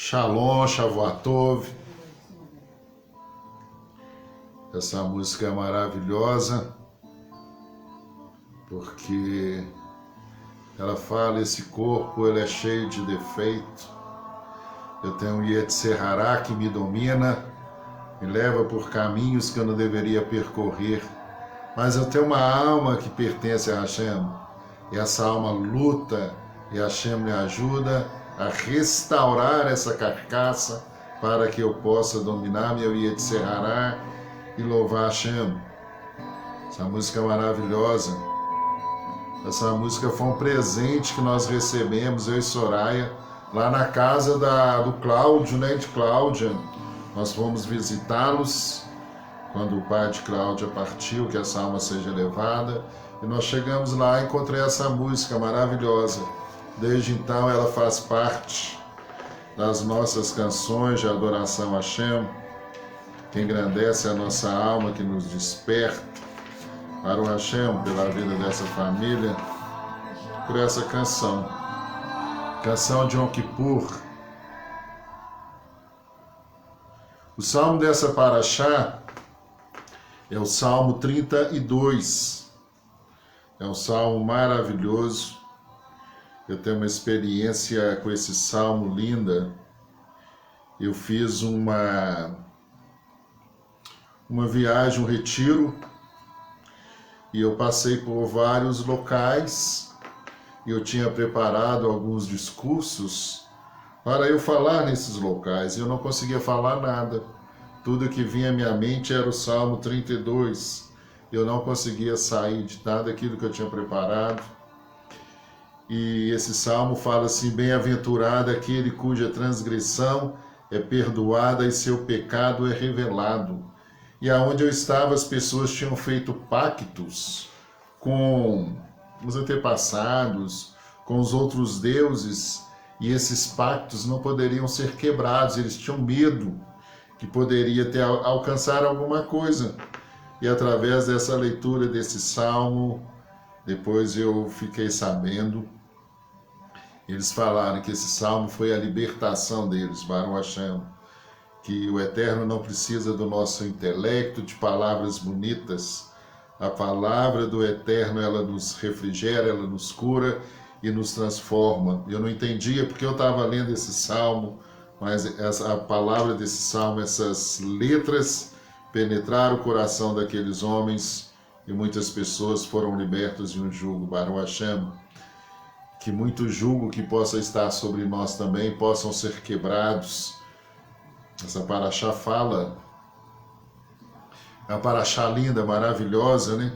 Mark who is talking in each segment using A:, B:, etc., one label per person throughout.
A: Shalom, Shavuatov. Essa música é maravilhosa porque ela fala: esse corpo ele é cheio de defeito, Eu tenho um Yetzer-Hará que me domina, me leva por caminhos que eu não deveria percorrer. Mas eu tenho uma alma que pertence a Hashem. E essa alma luta e Hashem me ajuda a restaurar essa carcaça para que eu possa dominar meu Yetzer-Hará e louvar Hashem. Essa música é maravilhosa. Essa música foi um presente que nós recebemos, eu e Soraya, lá na casa do Cláudio, né, de Cláudia. Nós fomos visitá-los quando o pai de Cláudia partiu, que essa alma seja elevada. E nós chegamos lá e encontrei essa música maravilhosa. Desde então ela faz parte das nossas canções de adoração a Hashem, que engrandece a nossa alma, que nos desperta para o Hashem, pela vida dessa família, por essa canção. Canção de Yom Kippur. O salmo dessa paraxá é o Salmo 32. É um salmo maravilhoso. Eu tenho uma experiência com esse salmo linda. Eu fiz uma viagem, um retiro, e eu passei por vários locais. E eu tinha preparado alguns discursos para eu falar nesses locais. Eu não conseguia falar nada. Tudo que vinha à minha mente era o Salmo 32. Eu não conseguia sair de nada daquilo que eu tinha preparado. E esse salmo fala assim: bem-aventurado aquele cuja transgressão é perdoada e seu pecado é revelado. E aonde eu estava, as pessoas tinham feito pactos com os antepassados, com os outros deuses, e esses pactos não poderiam ser quebrados. Eles tinham medo que poderia alcançar alguma coisa. E através dessa leitura desse salmo, depois eu fiquei sabendo, eles falaram que esse salmo foi a libertação deles, Baruch Hashem, que o Eterno não precisa do nosso intelecto, de palavras bonitas. A palavra do Eterno, ela nos refrigera, ela nos cura e nos transforma. Eu não entendia porque eu estava lendo esse salmo, mas a palavra desse salmo, essas letras, penetraram o coração daqueles homens e muitas pessoas foram libertas de um jugo, Baruch Hashem. Que muito jugo que possa estar sobre nós também possam ser quebrados. Essa paraxá fala, é uma paraxá linda, maravilhosa, né?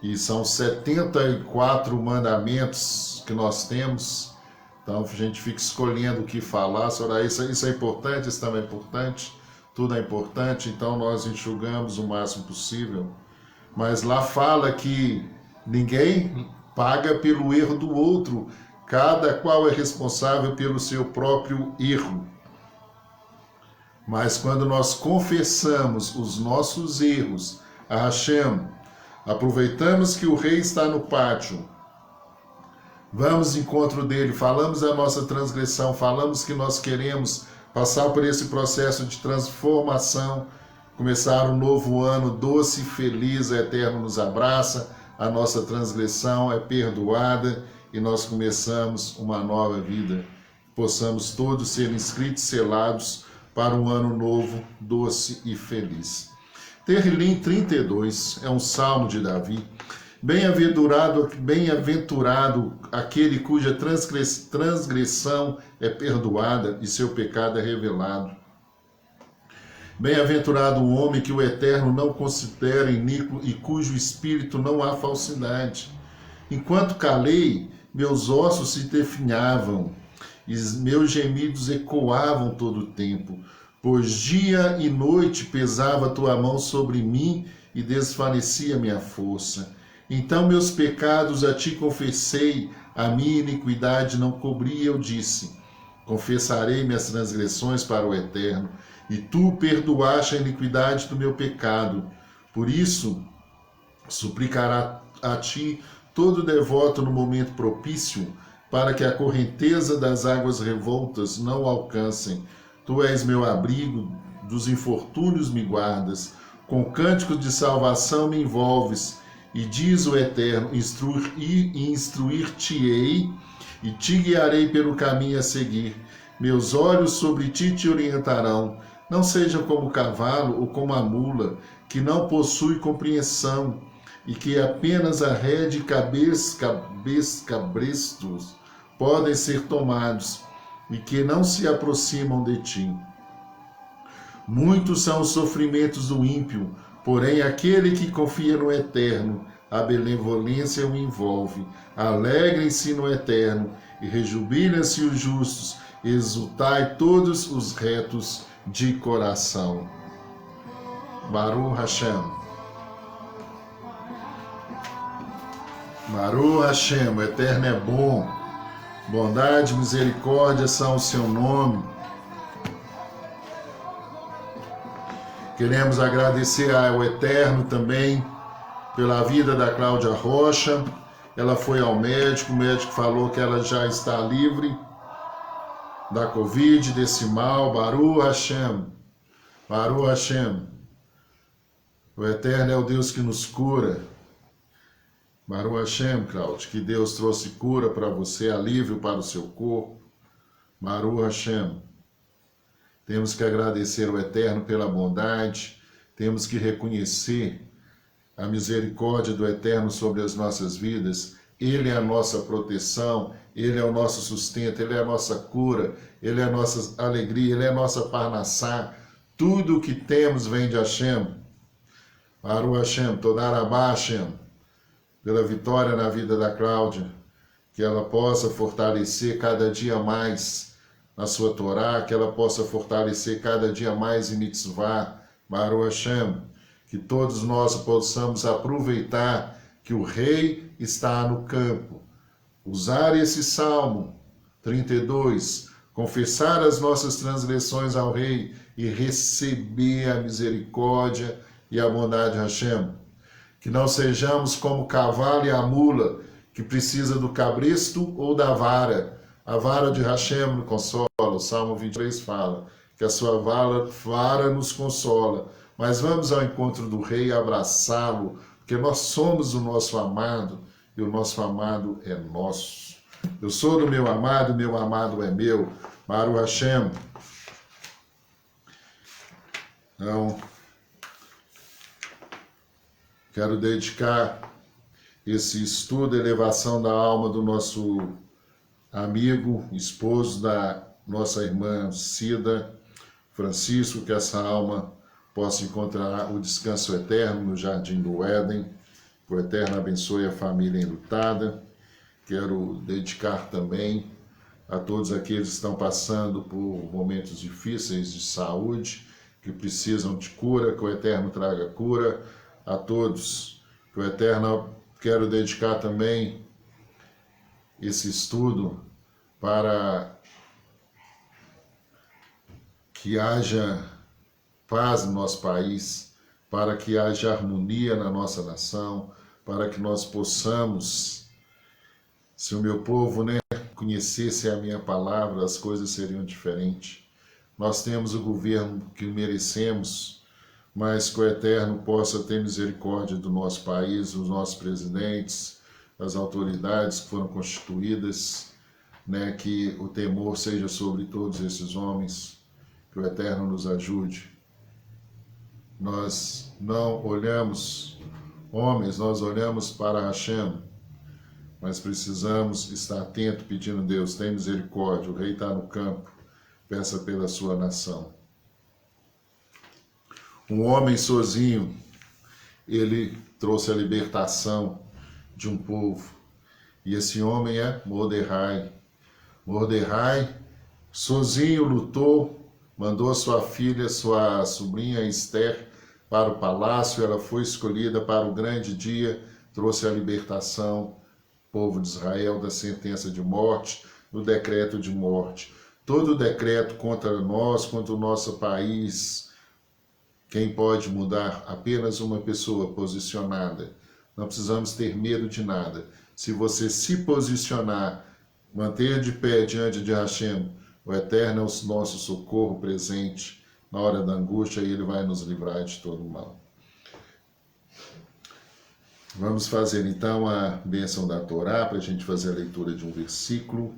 A: E são 74 mandamentos que nós temos. Então a gente fica escolhendo o que falar. Isso é importante, isso também é importante. Tudo é importante, então nós enxugamos o máximo possível. Mas lá fala que ninguém paga pelo erro do outro. Cada qual é responsável pelo seu próprio erro. Mas quando nós confessamos os nossos erros a Hashem, aproveitamos que o rei está no pátio, vamos ao encontro dele, falamos a nossa transgressão, falamos que nós queremos passar por esse processo de transformação, começar um novo ano doce e feliz, o Eterno nos abraça, a nossa transgressão é perdoada e nós começamos uma nova vida. Possamos todos ser inscritos e selados para um ano novo, doce e feliz. Terrilim 32 é um salmo de Davi. Bem-aventurado aquele cuja transgressão é perdoada e seu pecado é revelado. Bem-aventurado o homem que o Eterno não considera iníquo e cujo espírito não há falsidade. Enquanto calei, meus ossos se definhavam e meus gemidos ecoavam todo o tempo, pois dia e noite pesava tua mão sobre mim e desfalecia minha força. Então meus pecados a ti confessei, a minha iniquidade não cobri, eu disse: confessarei minhas transgressões para o Eterno, e tu perdoaste a iniquidade do meu pecado. Por isso, suplicará a ti todo devoto no momento propício, para que a correnteza das águas revoltas não o alcancem. Tu és meu abrigo, dos infortúnios me guardas, com cânticos de salvação me envolves, e diz o Eterno: instruir-te-ei, e te guiarei pelo caminho a seguir. Meus olhos sobre ti te orientarão. Não seja como o cavalo ou como a mula, que não possui compreensão, e que apenas a rede e cabrestos podem ser tomados, e que não se aproximam de ti. Muitos são os sofrimentos do ímpio, porém aquele que confia no Eterno, a benevolência o envolve. Alegrem-se no Eterno e rejubilem-se os justos, exultai todos os retos de coração. Baruch Hashem. Baruch Hashem, o Eterno é bom. Bondade e misericórdia são o seu nome. Queremos agradecer ao Eterno também pela vida da Cláudia Rocha. Ela foi ao médico, o médico falou que ela já está livre da Covid, desse mal. Baruch Hashem. Baruch Hashem. O Eterno é o Deus que nos cura. Baruch Hashem, Cláudia, que Deus trouxe cura para você, alívio para o seu corpo. Baruch Hashem. Temos que agradecer ao Eterno pela bondade, temos que reconhecer a misericórdia do Eterno sobre as nossas vidas. Ele é a nossa proteção, Ele é o nosso sustento, Ele é a nossa cura, Ele é a nossa alegria, Ele é a nossa parnassá. Tudo o que temos vem de Hashem. Baruch Hashem, Todarabá Hashem, pela vitória na vida da Cláudia, que ela possa fortalecer cada dia mais na sua Torá, que ela possa fortalecer cada dia mais em mitzvah. Baruch Hashem, que todos nós possamos aproveitar que o Rei está no campo, usar esse Salmo 32, confessar as nossas transgressões ao Rei e receber a misericórdia e a bondade de Hashem. Que não sejamos como o cavalo e a mula, que precisa do cabresto ou da vara. A vara de Hashem nos consola. O Salmo 23 fala que a sua vara nos consola. Mas vamos ao encontro do Rei abraçá-lo, porque nós somos o nosso amado e o nosso amado é nosso. Eu sou do meu amado é meu. Baruch Hashem. Então, quero dedicar esse estudo, elevação da alma do nosso amigo, esposo da nossa irmã Cida Francisco, que essa alma possa encontrar o descanso eterno no jardim do Éden, que o Eterno abençoe a família enlutada. Quero dedicar também a todos aqueles que estão passando por momentos difíceis de saúde, que precisam de cura, que o Eterno traga cura a todos. Que o Eterno, quero dedicar também esse estudo para que haja paz no nosso país, para que haja harmonia na nossa nação, para que nós possamos, se o meu povo conhecesse a minha palavra, as coisas seriam diferentes. Nós temos o governo que merecemos, mas que o Eterno possa ter misericórdia do nosso país, dos nossos presidentes, das autoridades que foram constituídas, que o temor seja sobre todos esses homens, que o Eterno nos ajude. Nós não olhamos homens, nós olhamos para Hashem, mas precisamos estar atento pedindo a Deus, tem misericórdia, o Rei está no campo, peça pela sua nação. Um homem sozinho, ele trouxe a libertação de um povo, e esse homem é Mordecai. Mordecai, sozinho, lutou, mandou sua filha, sua sobrinha Esther para o palácio, ela foi escolhida para o grande dia, trouxe a libertação, povo de Israel, da sentença de morte, do decreto de morte. Todo decreto contra nós, contra o nosso país, quem pode mudar? Apenas uma pessoa posicionada. Não precisamos ter medo de nada. Se você se posicionar, manter de pé diante de Hashem, o Eterno é o nosso socorro presente na hora da angústia e Ele vai nos livrar de todo o mal. Vamos fazer então a bênção da Torá para a gente fazer a leitura de um versículo.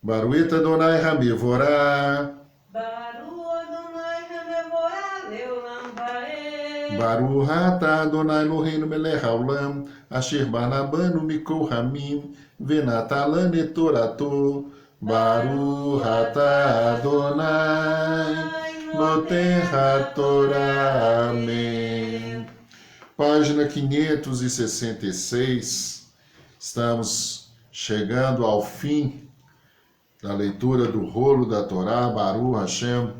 A: Baruch Adonai Hamevorah.
B: Baruch Adonai Hamevorah Leolam Vaed.
A: Baruch Atah Adonai Eloheinu melech haolam, asher banabanu mikol hamim, venatalan et torato. Baruch Atah Adonai noten haTorah. Amém. Página 566. Estamos chegando ao fim da leitura do rolo da Torá, Baruch Hashem.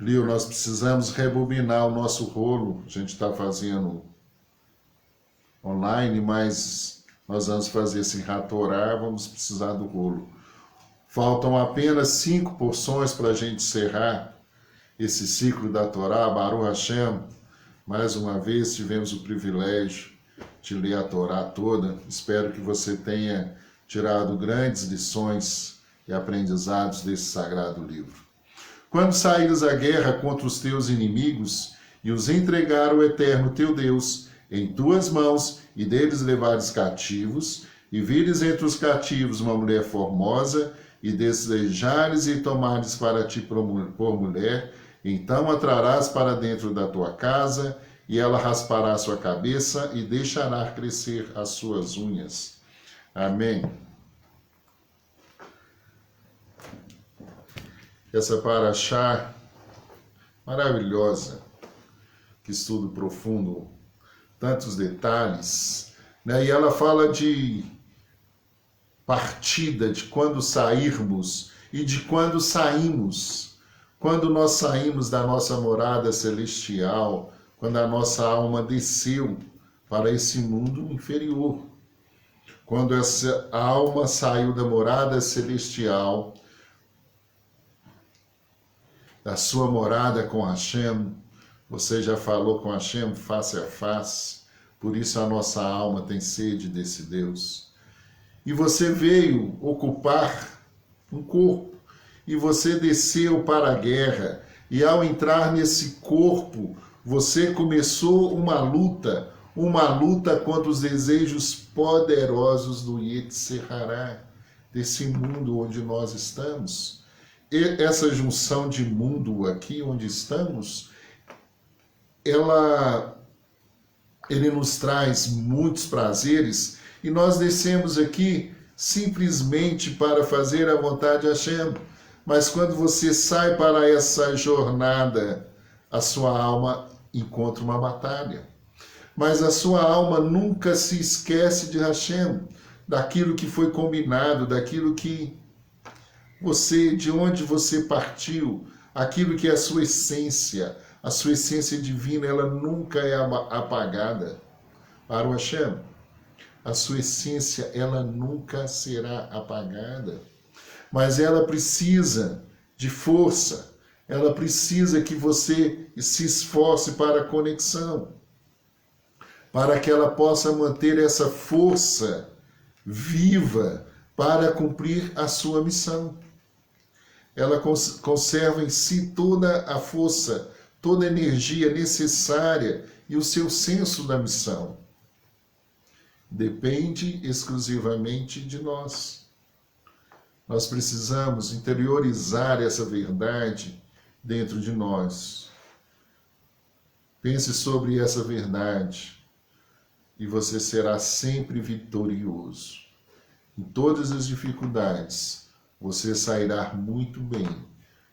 A: Lio, nós precisamos rebobinar o nosso rolo. A gente está fazendo online, mas nós vamos fazer esse haTorá, vamos precisar do rolo. Faltam apenas 5 porções para a gente encerrar esse ciclo da Torá, Baruch Hashem. Mais uma vez tivemos o privilégio de ler a Torá toda. Espero que você tenha tirado grandes lições e aprendizados desse sagrado livro. Quando saíres à guerra contra os teus inimigos e os entregar ao Eterno teu Deus em tuas mãos e deles levares cativos, e vires entre os cativos uma mulher formosa e desejares e tomares para ti por mulher, então a trarás para dentro da tua casa, e ela raspará sua cabeça e deixará crescer as suas unhas. Amém. Essa paraxá maravilhosa, que estudo profundo, tantos detalhes, né? E ela fala de partida, de quando sairmos e de quando saímos. Quando nós saímos da nossa morada celestial, quando a nossa alma desceu para esse mundo inferior. Quando essa alma saiu da morada celestial, da sua morada com Hashem, você já falou com Hashem face a face, por isso a nossa alma tem sede desse Deus. E você veio ocupar um corpo, e você desceu para a guerra, e ao entrar nesse corpo, você começou uma luta contra os desejos poderosos do Yetzer Hará, desse mundo onde nós estamos. E essa junção de mundo aqui onde estamos, ele nos traz muitos prazeres, e nós descemos aqui simplesmente para fazer a vontade de Hashem. Mas quando você sai para essa jornada, a sua alma encontra uma batalha. Mas a sua alma nunca se esquece de Hashem, daquilo que foi combinado, daquilo que de onde você partiu, aquilo que é a sua essência divina, ela nunca é apagada. Para o Hashem, a sua essência, ela nunca será apagada. Mas ela precisa de força, ela precisa que você se esforce para a conexão, para que ela possa manter essa força viva para cumprir a sua missão. Ela conserva em si toda a força, toda a energia necessária e o seu senso da missão. Depende exclusivamente de nós. Nós precisamos interiorizar essa verdade dentro de nós. Pense sobre essa verdade e você será sempre vitorioso. Em todas as dificuldades, você sairá muito bem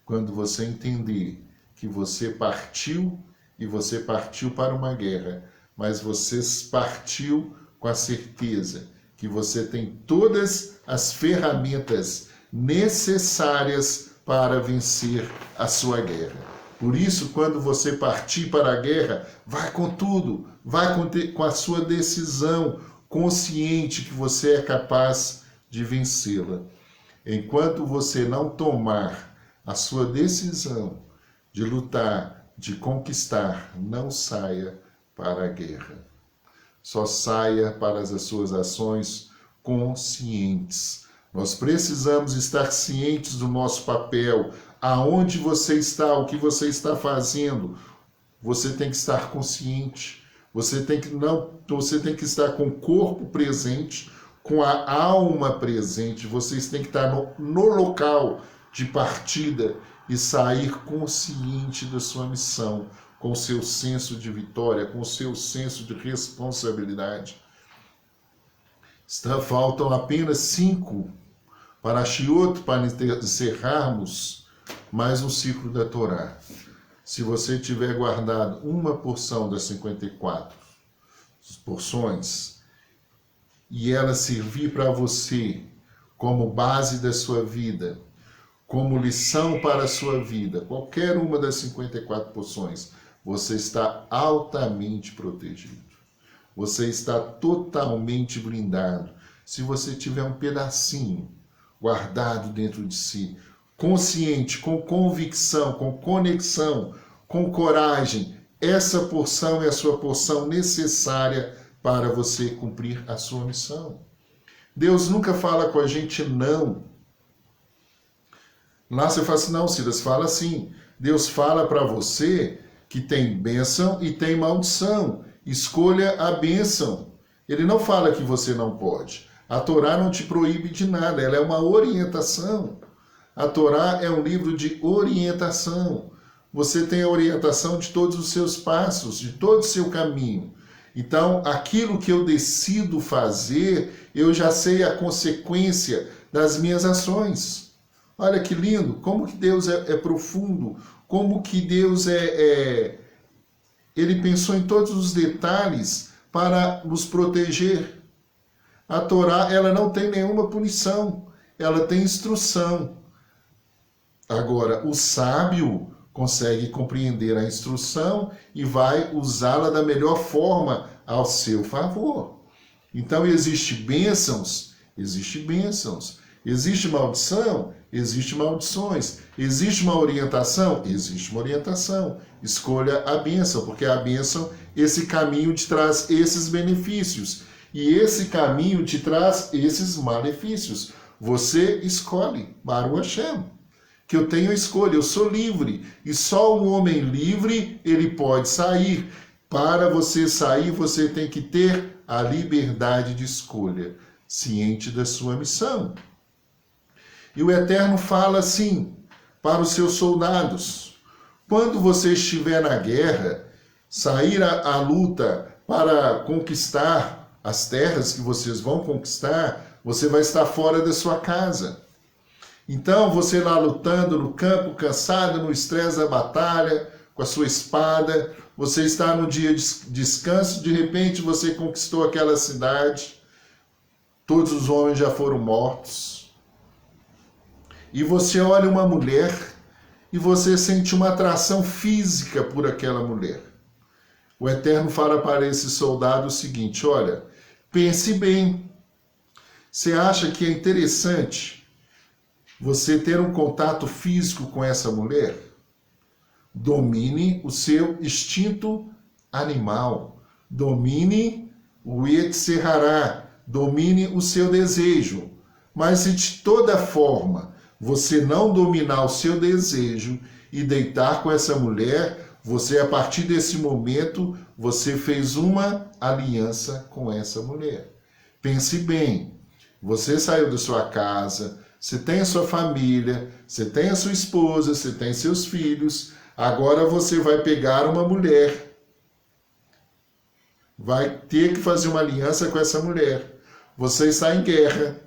A: quando você entender que você partiu e você partiu para uma guerra, mas você partiu com a certeza que você tem todas as ferramentas necessárias para vencer a sua guerra. Por isso, quando você partir para a guerra, vai com tudo, vai com a sua decisão, consciente que você é capaz de vencê-la. Enquanto você não tomar a sua decisão de lutar, de conquistar, não saia para a guerra. Só saia para as suas ações conscientes. Nós precisamos estar cientes do nosso papel, aonde você está, o que você está fazendo. Você tem que estar consciente. Você tem que estar com o corpo presente, com a alma presente. Vocês têm que estar no local de partida e sair consciente da sua missão, com o seu senso de vitória, com o seu senso de responsabilidade. Faltam apenas 5 para Shiot, para encerrarmos mais um ciclo da Torá. Se você tiver guardado uma porção das 54 porções e ela servir para você como base da sua vida, como lição para a sua vida, qualquer uma das 54 porções, você está altamente protegido. Você está totalmente blindado. Se você tiver um pedacinho guardado dentro de si, consciente, com convicção, com conexão, com coragem, essa porção é a sua porção necessária para você cumprir a sua missão. Deus nunca fala com a gente não. Lá você fala assim, não, Silas, fala assim. Deus fala para você que tem bênção e tem maldição. Escolha a bênção. Ele não fala que você não pode. A Torá não te proíbe de nada, ela é uma orientação. A Torá é um livro de orientação. Você tem a orientação de todos os seus passos, de todo o seu caminho. Então, aquilo que eu decido fazer, eu já sei a consequência das minhas ações. Olha que lindo, como que Deus é profundo, como que Deus Ele pensou em todos os detalhes para nos proteger. A Torá, ela não tem nenhuma punição, ela tem instrução. Agora, o sábio consegue compreender a instrução e vai usá-la da melhor forma ao seu favor. Então, existe bênçãos. Existe maldição? Existe maldições. Existe uma orientação? Existe uma orientação. Escolha a bênção, porque a bênção, esse caminho te traz esses benefícios. E esse caminho te traz esses malefícios. Você escolhe. Baruch Hashem. Que eu tenho a escolha, eu sou livre. E só um homem livre, ele pode sair. Para você sair, você tem que ter a liberdade de escolha, ciente da sua missão. E o Eterno fala assim para os seus soldados: quando você estiver na guerra, sair à luta para conquistar as terras que vocês vão conquistar, você vai estar fora da sua casa. Então, você lá lutando no campo, cansado, no estresse da batalha, com a sua espada, você está no dia de descanso, de repente você conquistou aquela cidade, todos os homens já foram mortos, e você olha uma mulher e você sente uma atração física por aquela mulher. O Eterno fala para esse soldado o seguinte: olha, pense bem, você acha que é interessante você ter um contato físico com essa mulher? Domine o seu instinto animal. Domine o Yetzer Hará. Domine o seu desejo. Mas se de toda forma você não dominar o seu desejo e deitar com essa mulher, você, a partir desse momento, você fez uma aliança com essa mulher. Pense bem. Você saiu da sua casa, você tem a sua família, você tem a sua esposa, você tem seus filhos. Agora você vai pegar uma mulher. Vai ter que fazer uma aliança com essa mulher. Você está em guerra.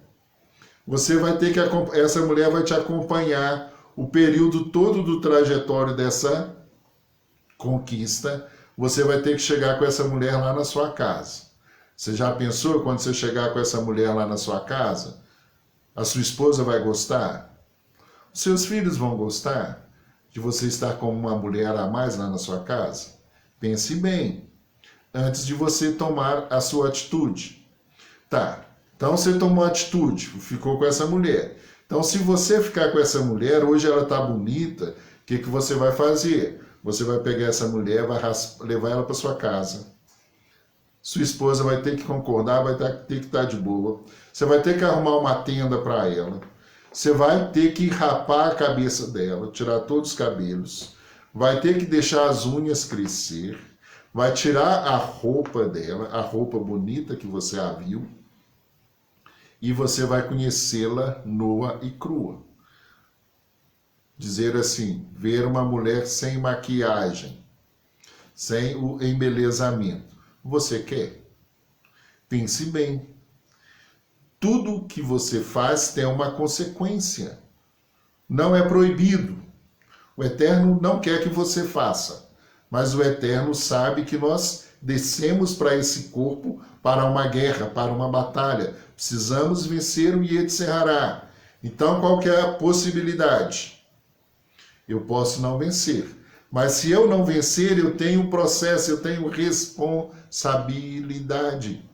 A: Você vai ter que... Essa mulher vai te acompanhar o período todo do trajetório dessa conquista. Você vai ter que chegar com essa mulher lá na sua casa. Você já pensou quando você chegar com essa mulher lá na sua casa? A sua esposa vai gostar? Os seus filhos vão gostar de você estar com uma mulher a mais lá na sua casa? Pense bem, antes de você tomar a sua atitude. Tá, então você tomou a atitude, ficou com essa mulher. Então, se você ficar com essa mulher, hoje ela está bonita, o que você vai fazer? Você vai pegar essa mulher, vai levar ela para sua casa. Sua esposa vai ter que concordar, vai ter que estar de boa. Você vai ter que arrumar uma tenda para ela. Você vai ter que rapar a cabeça dela, tirar todos os cabelos. Vai ter que deixar as unhas crescer. Vai tirar a roupa dela, a roupa bonita que você a viu. e você vai conhecê-la nua e crua. Dizer assim, ver uma mulher sem maquiagem, sem o embelezamento. Você quer? Pense bem. Tudo que você faz tem uma consequência. Não é proibido. O Eterno não quer que você faça, mas o Eterno sabe que nós descemos para esse corpo para uma guerra, para uma batalha. Precisamos vencer o Yetzirah. Então, qual que é a possibilidade? Eu posso não vencer. Mas se eu não vencer, eu tenho um processo, eu tenho responsabilidade.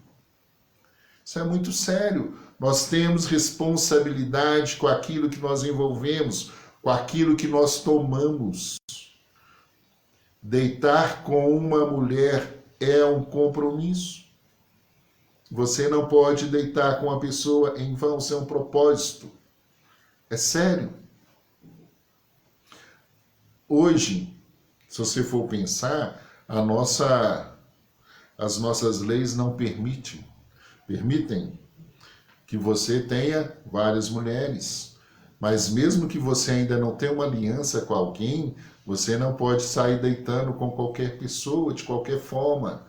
A: Isso é muito sério. Nós temos responsabilidade com aquilo que nós envolvemos, com aquilo que nós tomamos. Deitar com uma mulher é um compromisso. Você não pode deitar com uma pessoa em vão, isso é um propósito. É sério. Hoje, se você for pensar, as nossas leis não permitem que você tenha várias mulheres. Mas mesmo que você ainda não tenha uma aliança com alguém, você não pode sair deitando com qualquer pessoa, de qualquer forma.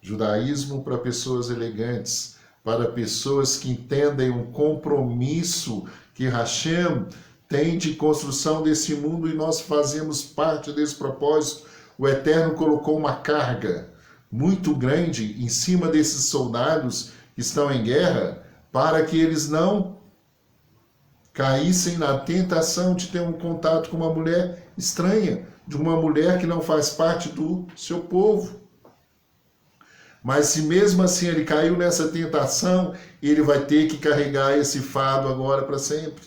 A: Judaísmo para pessoas elegantes, para pessoas que entendem um compromisso que Hashem tem de construção desse mundo e nós fazemos parte desse propósito. O Eterno colocou uma carga muito grande em cima desses soldados que estão em guerra para que eles não caíssem na tentação de ter um contato com uma mulher estranha, de uma mulher que não faz parte do seu povo. Mas se mesmo assim ele caiu nessa tentação, ele vai ter que carregar esse fardo agora para sempre.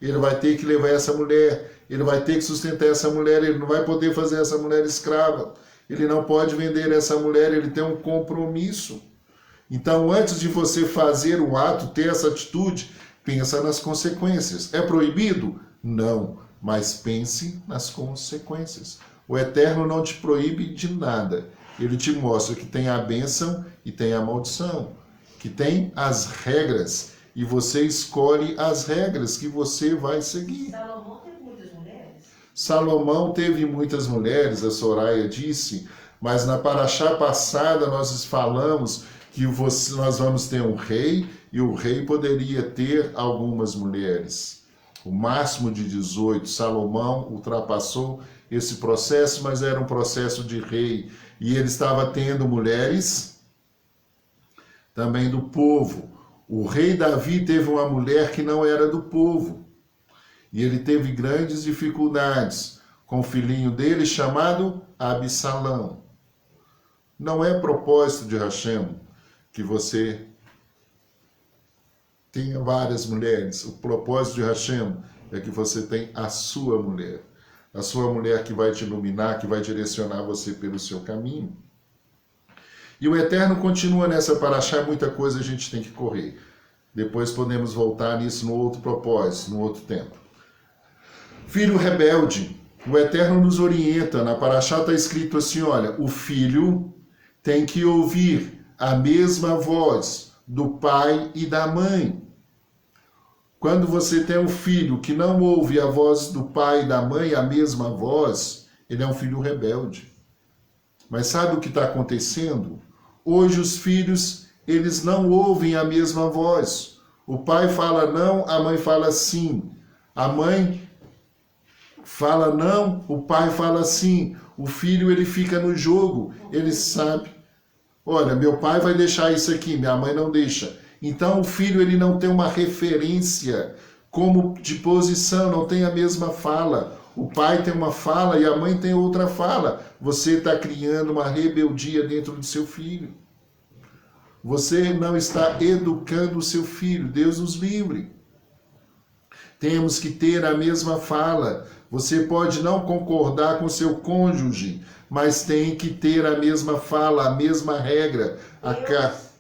A: Ele vai ter que levar essa mulher, ele vai ter que sustentar essa mulher, ele não vai poder fazer essa mulher escrava, ele não pode vender essa mulher, ele tem um compromisso. Então, antes de você fazer o ato, ter essa atitude, pensa nas consequências. É proibido? Não, mas pense nas consequências. O Eterno não te proíbe de nada. Ele te mostra que tem a bênção e tem a maldição, que tem as regras. E você escolhe as regras que você vai seguir.
B: Salomão teve muitas mulheres?
A: Salomão teve muitas mulheres, a Soraya disse, mas na paraxá passada nós falamos que nós vamos ter um rei e o rei poderia ter algumas mulheres. O máximo de 18, Salomão ultrapassou esse processo, mas era um processo de rei. E ele estava tendo mulheres também do povo. O rei Davi teve uma mulher que não era do povo. E ele teve grandes dificuldades com o filhinho dele chamado Absalão. Não é propósito de Hashem que você tenha várias mulheres. O propósito de Hashem é que você tenha a sua mulher. A sua mulher que vai te iluminar, que vai direcionar você pelo seu caminho. E o Eterno continua nessa paraxá, muita coisa a gente tem que correr. Depois podemos voltar nisso no outro propósito, no outro tempo. Filho rebelde, o Eterno nos orienta. Na paraxá está escrito assim, olha, o filho tem que ouvir a mesma voz do pai e da mãe. Quando você tem um filho que não ouve a voz do pai e da mãe, a mesma voz, ele é um filho rebelde. Mas sabe o que está acontecendo? Hoje os filhos, eles não ouvem a mesma voz. O pai fala não, a mãe fala sim. A mãe fala não, o pai fala sim. O filho, ele fica no jogo, ele sabe. Olha, meu pai vai deixar isso aqui, minha mãe não deixa. Então o filho, ele não tem uma referência como de posição, não tem a mesma fala. O pai tem uma fala e a mãe tem outra fala. Você está criando uma rebeldia dentro do seu filho. Você não está educando o seu filho. Deus nos livre. Temos que ter a mesma fala. Você pode não concordar com seu cônjuge, mas tem que ter a mesma fala, a mesma regra.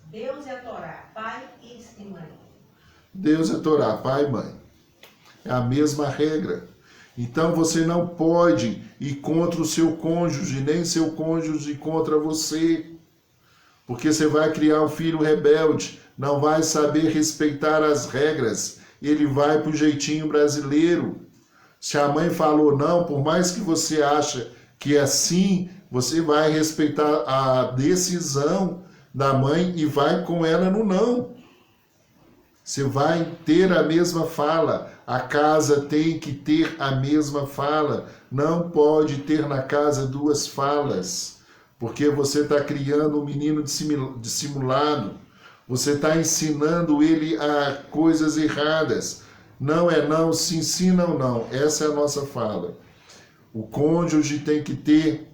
B: Deus é a Torá, pai e mãe.
A: Deus é Torá, pai e mãe. É a mesma regra. Então você não pode ir contra o seu cônjuge, nem seu cônjuge contra você. Porque você vai criar um filho rebelde. não vai saber respeitar as regras, ele vai para o jeitinho brasileiro. Se a mãe falou não, por mais que você acha que é assim, você vai respeitar a decisão da mãe e vai com ela no não. Você vai ter a mesma fala. A casa tem que ter a mesma fala. Não pode ter na casa duas falas, porque você está criando um menino dissimulado. Você está ensinando ele a coisas erradas. Não é não, se ensina ou não. Essa é a nossa fala. O cônjuge tem que ter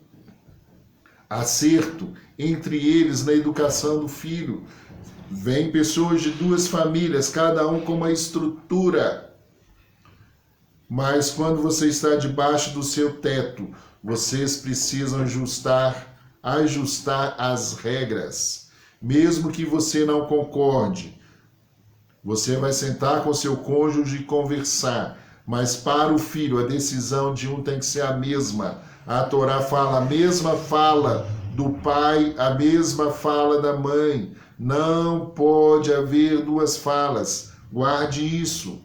A: acerto entre eles na educação do filho. Vem pessoas de duas famílias, cada um com uma estrutura. Mas quando você está debaixo do seu teto, vocês precisam ajustar as regras. Mesmo que você não concorde, você vai sentar com seu cônjuge e conversar. Mas para o filho, a decisão de um tem que ser a mesma. A Torá fala a mesma fala do pai, a mesma fala da mãe. Não pode haver duas falas. Guarde isso.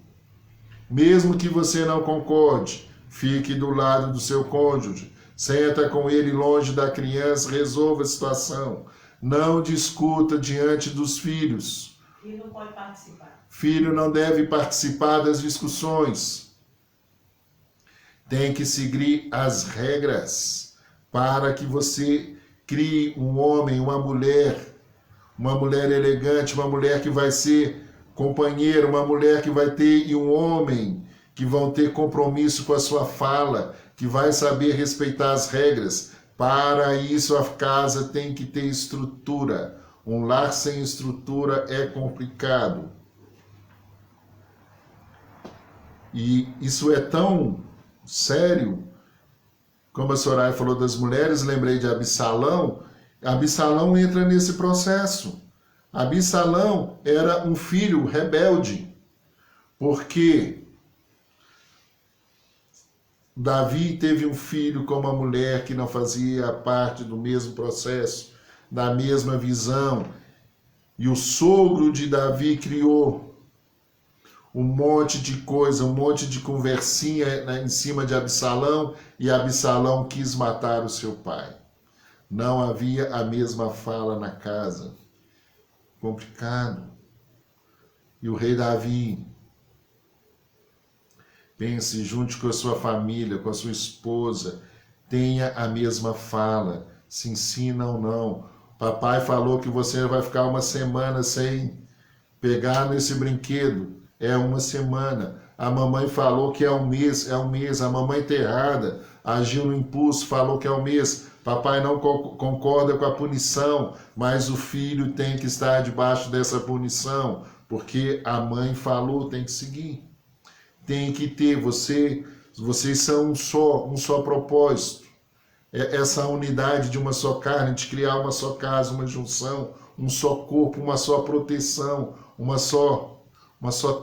A: Mesmo que você não concorde, fique do lado do seu cônjuge. Senta com ele longe da criança, resolva a situação. Não discuta diante dos filhos.
B: Filho não pode participar.
A: Filho não deve participar das discussões. Tem que seguir as regras para que você crie um homem, uma mulher elegante, uma mulher que vai ser companheira, uma mulher que vai ter e um homem que vão ter compromisso com a sua fala, que vai saber respeitar as regras. Para isso a casa tem que ter estrutura. Um lar sem estrutura é complicado. E isso é tão sério, como a Soraya falou das mulheres, lembrei de Absalão. Absalão entra nesse processo. Absalão era um filho rebelde, porque Davi teve um filho com uma mulher que não fazia parte do mesmo processo, da mesma visão, e o sogro de Davi criou um monte de coisa, um monte de conversinha em cima de Absalão, e Absalão quis matar o seu pai. Não havia a mesma fala na casa. Complicado. E o rei Davi, pense, junte com a sua família, com a sua esposa, tenha a mesma fala, se ensina ou não. Papai falou que você vai ficar uma semana sem pegar nesse brinquedo, é uma semana. A mamãe falou que é um mês, a mamãe tá errada, agiu no impulso, falou que é um mês. Papai não concorda com a punição, mas o filho tem que estar debaixo dessa punição, porque a mãe falou, tem que seguir. Tem que ter, vocês são um só propósito. Essa unidade de uma só carne, de criar uma só casa, uma junção, um só corpo, uma só proteção, uma só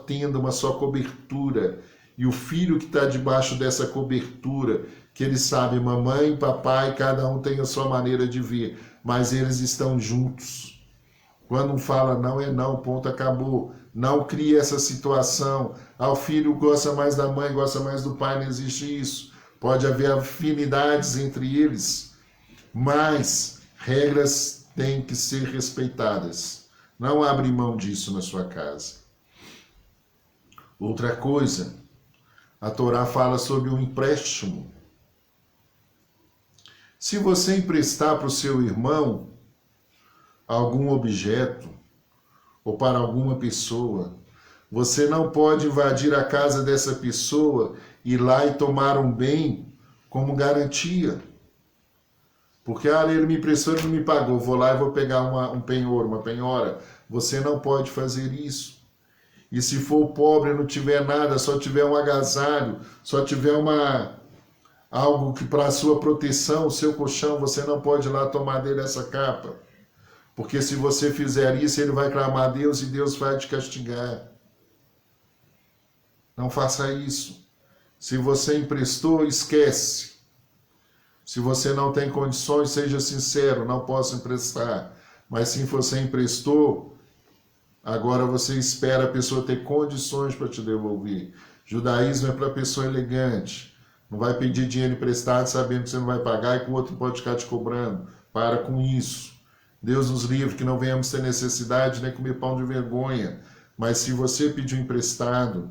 A: tenda, uma só cobertura. E o filho que está debaixo dessa cobertura, que ele sabe, mamãe e papai, cada um tem a sua maneira de ver, mas eles estão juntos. Quando um fala não é não, ponto, acabou. Não crie essa situação. O filho gosta mais da mãe, gosta mais do pai, não existe isso. Pode haver afinidades entre eles, mas regras têm que ser respeitadas. Não abre mão disso na sua casa. Outra coisa, a Torá fala sobre um empréstimo. Se você emprestar para o seu irmão algum objeto ou para alguma pessoa, você não pode invadir a casa dessa pessoa, ir lá e tomar um bem como garantia. Porque ele me emprestou e não me pagou, vou lá e vou pegar um penhor, uma penhora. Você não pode fazer isso. E se for pobre e não tiver nada, só tiver um agasalho, só tiver algo que para a sua proteção, o seu colchão, você não pode ir lá tomar dele essa capa. Porque se você fizer isso, ele vai clamar a Deus e Deus vai te castigar. Não faça isso. Se você emprestou, esquece. Se você não tem condições, seja sincero, não posso emprestar. Mas se você emprestou, Agora você espera a pessoa ter condições para te devolver. Judaísmo é para pessoa elegante. Não vai pedir dinheiro emprestado sabendo que você não vai pagar e que o outro pode ficar te cobrando. Para com isso. Deus nos livre que não venhamos ter necessidade nem comer pão de vergonha. Mas se você pediu emprestado,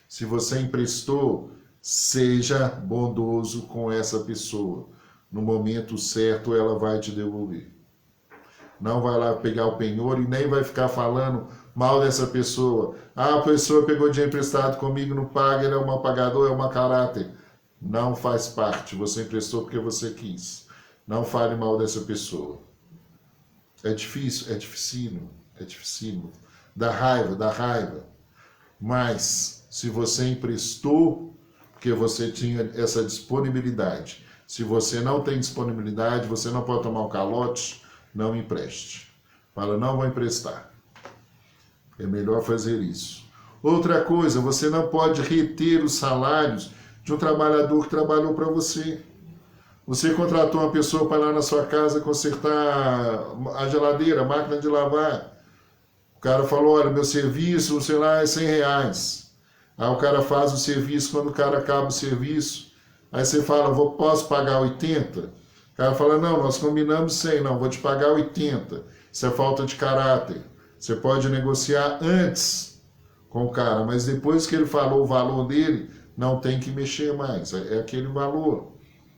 A: se você emprestou, seja bondoso com essa pessoa. No momento certo ela vai te devolver. Não vai lá pegar o penhor e nem vai ficar falando mal dessa pessoa. Ah, a pessoa pegou dinheiro emprestado comigo, não paga, ele é um mau pagador, é um mau caráter. Não faz parte, você emprestou porque você quis. Não fale mal dessa pessoa. É difícil, é dificílimo. Dá raiva. Mas, se você emprestou, porque você tinha essa disponibilidade. Se você não tem disponibilidade, você não pode tomar um calote, não empreste. Fala, não vou emprestar. É melhor fazer isso. Outra coisa, você não pode reter os salários de um trabalhador que trabalhou para você. Você contratou uma pessoa para ir lá na sua casa consertar a geladeira, a máquina de lavar. O cara falou, olha, meu serviço, sei lá, é R$100. Aí o cara faz o serviço, quando o cara acaba o serviço, aí você fala, posso pagar 80? O cara fala, não, nós combinamos 100, não, vou te pagar 80. Isso é falta de caráter. Você pode negociar antes com o cara, mas depois que ele falou o valor dele, não tem que mexer mais, é aquele valor.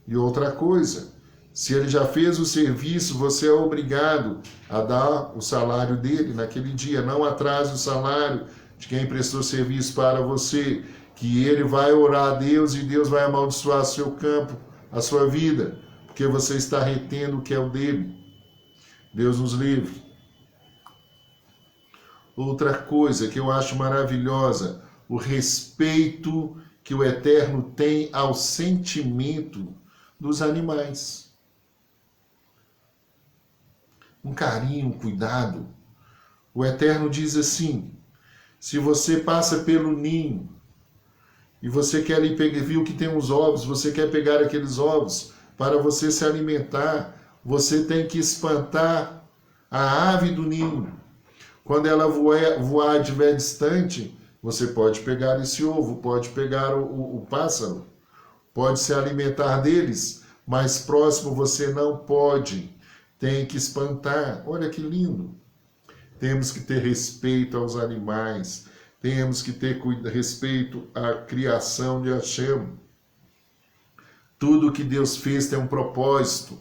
A: E outra coisa, se ele já fez o serviço, você é obrigado a dar o salário dele naquele dia. Não atrase o salário de quem prestou serviço para você, que ele vai orar a Deus e Deus vai amaldiçoar seu campo, a sua vida, porque você está retendo o que é o dele. Deus nos livre. Outra coisa que eu acho maravilhosa, o respeito que o Eterno tem ao sentimento dos animais. Um carinho, um cuidado. O Eterno diz assim, se você passa pelo ninho e você quer ali pegar, viu que tem uns ovos, você quer pegar aqueles ovos para você se alimentar, você tem que espantar a ave do ninho. Quando ela voar estiver distante, você pode pegar esse ovo, pode pegar o pássaro, pode se alimentar deles, mas próximo você não pode. Tem que espantar. Olha que lindo. Temos que ter respeito aos animais. Temos que ter respeito à criação de Hashem. Tudo que Deus fez tem um propósito.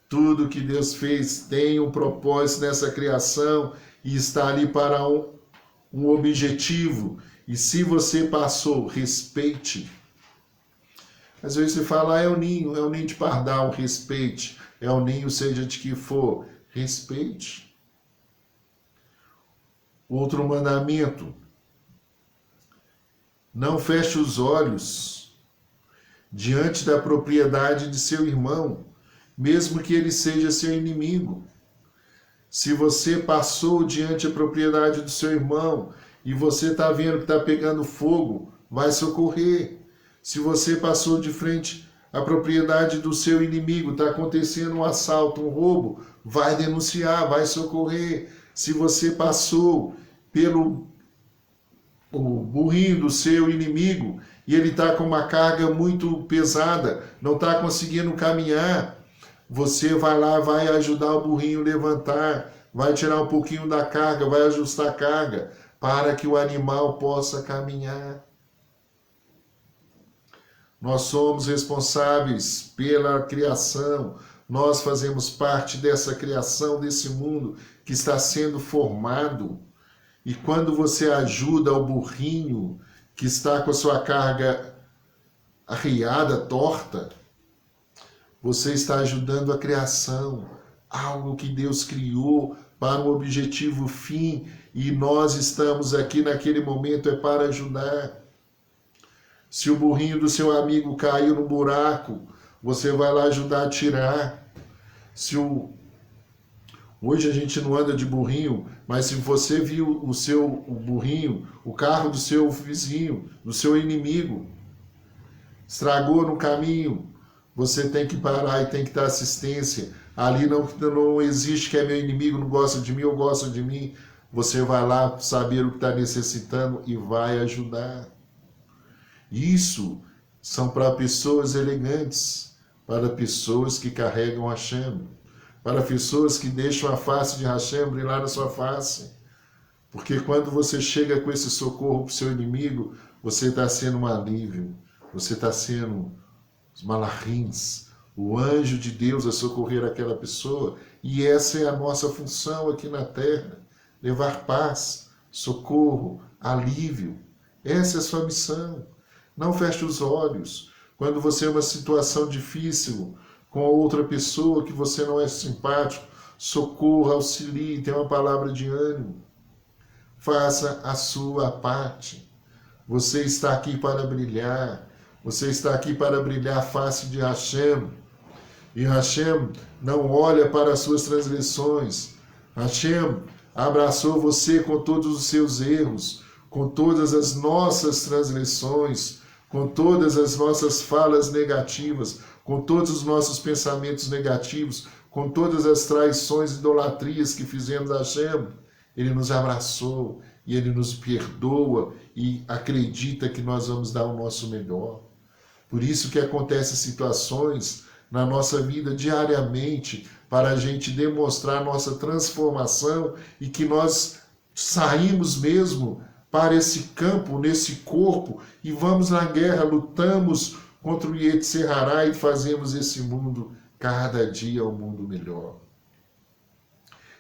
A: Tudo que Deus fez tem um propósito nessa criação e está ali para um objetivo. E se você passou, respeite. Às vezes você fala, é o ninho de pardal, respeite. É o ninho, seja de que for, respeite. Outro mandamento, não feche os olhos diante da propriedade de seu irmão, mesmo que ele seja seu inimigo. Se você passou diante da propriedade do seu irmão e você está vendo que está pegando fogo, vai socorrer. Se você passou de frente à propriedade do seu inimigo, está acontecendo um assalto, um roubo, vai denunciar, vai socorrer. Se você passou pelo o burrinho do seu inimigo e ele está com uma carga muito pesada, não está conseguindo caminhar, você vai lá, vai ajudar o burrinho a levantar, vai tirar um pouquinho da carga, vai ajustar a carga, para que o animal possa caminhar. Nós somos responsáveis pela criação, nós fazemos parte dessa criação, desse mundo que está sendo formado. E quando você ajuda o burrinho que está com a sua carga arriada, torta, você está ajudando a criação, algo que Deus criou para um objetivo fim, e nós estamos aqui naquele momento é para ajudar. Se o burrinho do seu amigo caiu no buraco, você vai lá ajudar a tirar. Hoje a gente não anda de burrinho, mas se você viu o burrinho, o carro do seu vizinho, do seu inimigo, estragou no caminho, você tem que parar e tem que dar assistência. Ali não existe que é meu inimigo, não gosta de mim ou gosta de mim. você vai lá saber o que está necessitando e vai ajudar. Isso são para pessoas elegantes, para pessoas que carregam Hashem, para pessoas que deixam a face de Hashem brilhar na sua face. Porque quando você chega com esse socorro para o seu inimigo, você está sendo um alívio, você está sendo os malachins, o anjo de Deus a socorrer aquela pessoa. E essa é a nossa função aqui na Terra, levar paz, socorro, alívio. Essa é a sua missão. Não feche os olhos. Quando você é uma situação difícil com outra pessoa que você não é simpático, socorra, auxilie, tenha uma palavra de ânimo. Faça a sua parte. Você está aqui para brilhar. Você está aqui para brilhar a face de Hashem. E Hashem não olha para as suas transgressões. Hashem abraçou você com todos os seus erros, com todas as nossas transgressões, com todas as nossas falas negativas, com todos os nossos pensamentos negativos, com todas as traições e idolatrias que fizemos a Hashem. Ele nos abraçou e Ele nos perdoa e acredita que nós vamos dar o nosso melhor. Por isso que acontecem situações na nossa vida diariamente para a gente demonstrar nossa transformação e que nós saímos mesmo para esse campo, nesse corpo e vamos na guerra, lutamos contra o Yetzirará e fazemos esse mundo cada dia um mundo melhor.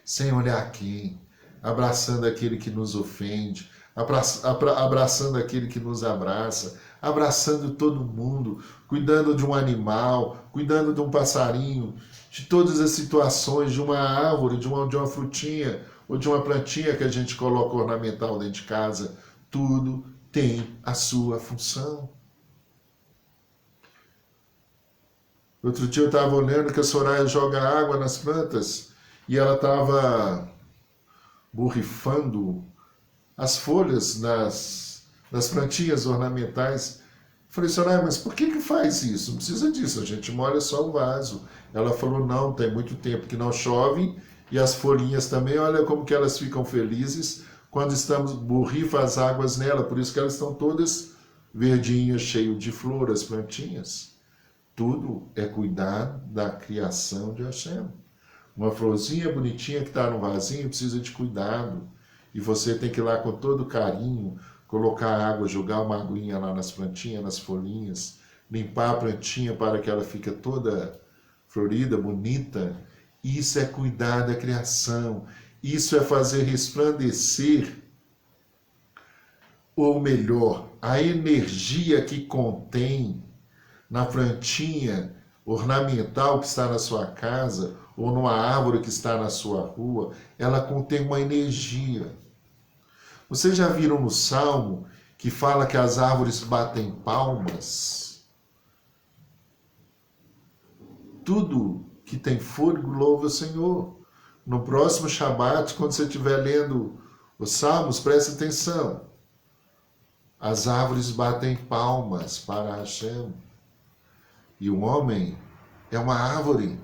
A: Sem olhar quem, abraçando aquele que nos ofende, abraçando aquele que nos abraça, abraçando todo mundo, cuidando de um animal, cuidando de um passarinho, de todas as situações, de uma árvore, de uma frutinha ou de uma plantinha que a gente coloca ornamental dentro de casa. Tudo tem a sua função. Outro dia eu estava olhando que a Soraya joga água nas plantas e ela estava borrifando as folhas das plantinhas ornamentais. Falei, Soraya, mas por que faz isso? Não precisa disso, a gente molha só o vaso. Ela falou, não, tem muito tempo que não chove e as folhinhas também, olha como que elas ficam felizes quando estamos borrifa as águas nela, por isso que elas estão todas verdinhas, cheias de flor, as plantinhas. Tudo é cuidar da criação de Hashem. Uma florzinha bonitinha que está no vasinho precisa de cuidado. E você tem que ir lá com todo carinho, colocar água, jogar uma aguinha lá nas plantinhas, nas folhinhas, limpar a plantinha para que ela fique toda florida, bonita. Isso é cuidar da criação. Isso é fazer resplandecer, ou melhor, a energia que contém na plantinha ornamental que está na sua casa, ou numa árvore que está na sua rua, ela contém uma energia. Vocês já viram no Salmo que fala que as árvores batem palmas? Tudo que tem fôlego louva o Senhor. No próximo Shabat, quando você estiver lendo os Salmos, preste atenção. As árvores batem palmas para Hashem. E o homem é uma árvore.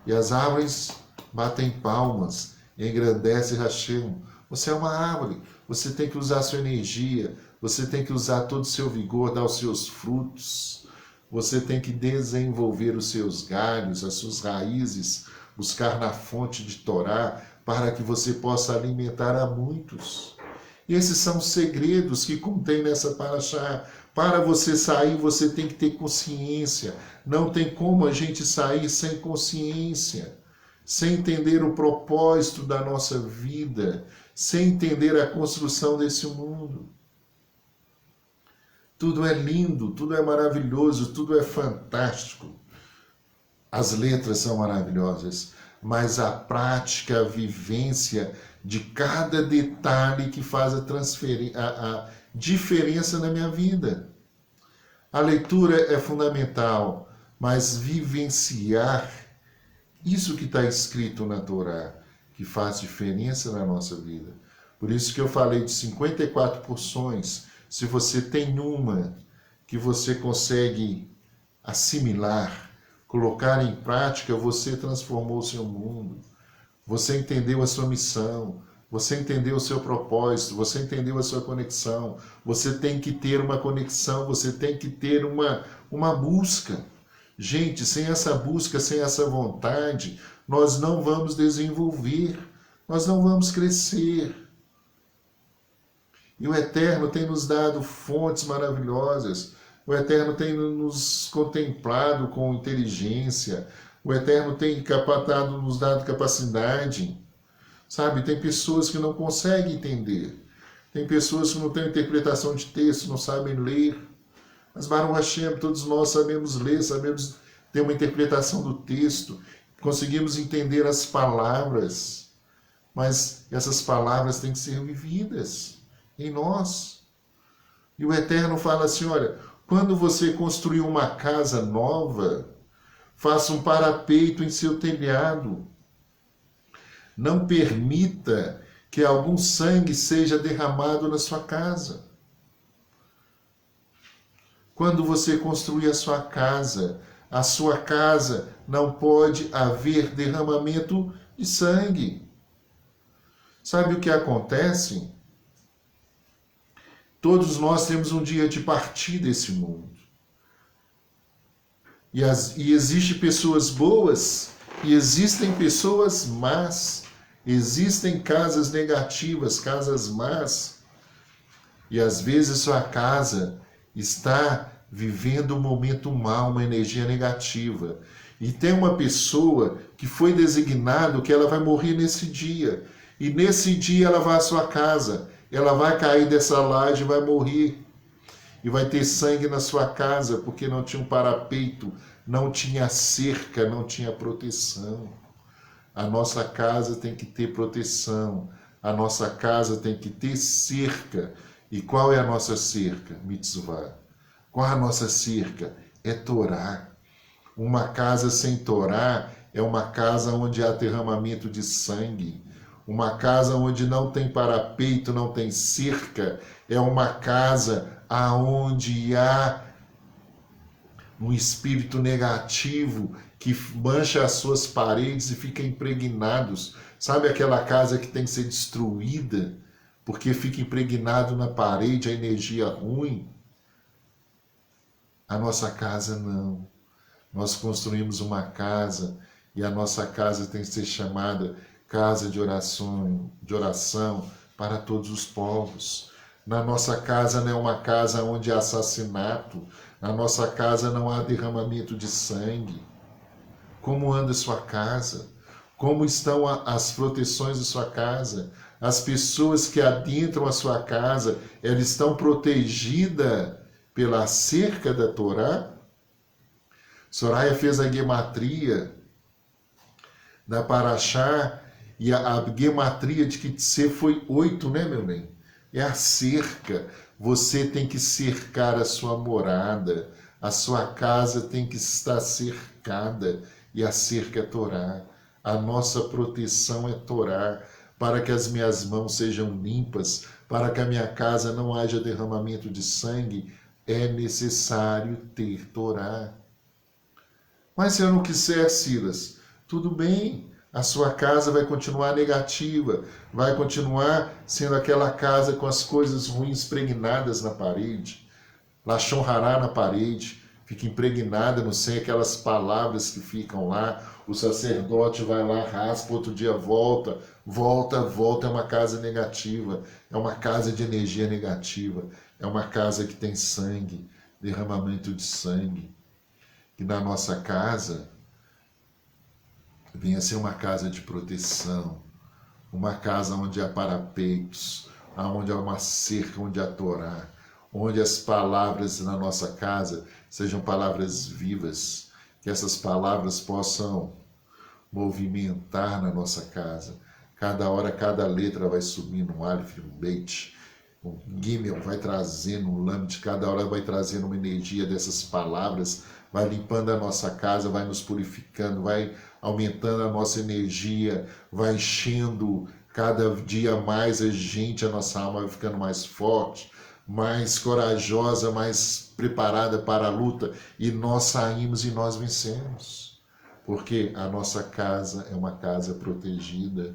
A: E as árvores batem palmas, engrandece Hashem. Você é uma árvore, você tem que usar a sua energia, você tem que usar todo o seu vigor, dar os seus frutos. Você tem que desenvolver os seus galhos, as suas raízes, buscar na fonte de Torá, para que você possa alimentar a muitos. E esses são os segredos que contém nessa paraxá. Para você sair, você tem que ter consciência. Não tem como a gente sair sem consciência, sem entender o propósito da nossa vida, sem entender a construção desse mundo. Tudo é lindo, tudo é maravilhoso, tudo é fantástico. As letras são maravilhosas, mas a prática, a vivência de cada detalhe que faz a diferença na minha vida. A leitura é fundamental, mas vivenciar isso que está escrito na Torá, que faz diferença na nossa vida. Por isso que eu falei de 54 porções. Se você tem uma que você consegue assimilar, colocar em prática, você transformou o seu mundo. Você entendeu a sua missão. Você entendeu o seu propósito, você entendeu a sua conexão. Você tem que ter uma conexão, você tem que ter uma busca. Gente, sem essa busca, sem essa vontade, nós não vamos desenvolver, nós não vamos crescer. E o Eterno tem nos dado fontes maravilhosas, o Eterno tem nos contemplado com inteligência, o Eterno tem nos dado capacidade. Sabe, tem pessoas que não conseguem entender, tem pessoas que não têm interpretação de texto, não sabem ler. Mas Baruch Hashem, todos nós sabemos ler, sabemos ter uma interpretação do texto, conseguimos entender as palavras, mas essas palavras têm que ser vividas em nós. E o Eterno fala assim, olha, quando você construir uma casa nova, faça um parapeito em seu telhado. Não permita que algum sangue seja derramado na sua casa. Quando você construir a sua casa não pode haver derramamento de sangue. Sabe o que acontece? Todos nós temos um dia de partir desse mundo. E existem pessoas boas e existem pessoas más. Existem casas negativas, casas más. E às vezes sua casa está vivendo um momento mau, uma energia negativa. E tem uma pessoa que foi designado que ela vai morrer nesse dia. E nesse dia ela vai à sua casa. Ela vai cair dessa laje e vai morrer. E vai ter sangue na sua casa, porque não tinha um parapeito, não tinha cerca, não tinha proteção. A nossa casa tem que ter proteção. A nossa casa tem que ter cerca. E qual é a nossa cerca? Mitzvah. Qual é a nossa cerca? É Torá. Uma casa sem Torá é uma casa onde há derramamento de sangue. Uma casa onde não tem parapeito, não tem cerca, é uma casa aonde há um espírito negativo que mancha as suas paredes e fica impregnados. Sabe aquela casa que tem que ser destruída porque fica impregnado na parede a energia ruim? A nossa casa não. Nós construímos uma casa e a nossa casa tem que ser chamada casa de oração para todos os povos. Na nossa casa não é uma casa onde há assassinato. Na nossa casa não há derramamento de sangue. Como anda sua casa? Como estão as proteções de sua casa? As pessoas que adentram a sua casa, elas estão protegidas pela cerca da Torá? Soraya fez a gematria da Paraxá, e a gematria de Kitse foi 8, né, meu bem? É a cerca. Você tem que cercar a sua morada. A sua casa tem que estar cercada. E a cerca é Torá. A nossa proteção é Torá. Para que as minhas mãos sejam limpas, para que a minha casa não haja derramamento de sangue, é necessário ter Torá. Mas se eu não quiser, Silas, tudo bem. A sua casa vai continuar negativa, vai continuar sendo aquela casa com as coisas ruins impregnadas na parede, Lashon Hará na parede, fica impregnada, não sei, aquelas palavras que ficam lá, o sacerdote vai lá, raspa, outro dia volta, é uma casa negativa, é uma casa de energia negativa, é uma casa que tem sangue, derramamento de sangue. E na nossa casa venha ser uma casa de proteção, uma casa onde há parapeitos, onde há uma cerca, onde há Torá, onde as palavras na nossa casa sejam palavras vivas, que essas palavras possam movimentar na nossa casa. Cada hora, cada letra vai subindo, um Aleph, um Beit, um Gimel vai trazendo, um Lamed, cada hora vai trazendo uma energia dessas palavras, vai limpando a nossa casa, vai nos purificando, vai aumentando a nossa energia, vai enchendo cada dia mais a gente, a nossa alma vai ficando mais forte, mais corajosa, mais preparada para a luta, e nós saímos e nós vencemos, porque a nossa casa é uma casa protegida.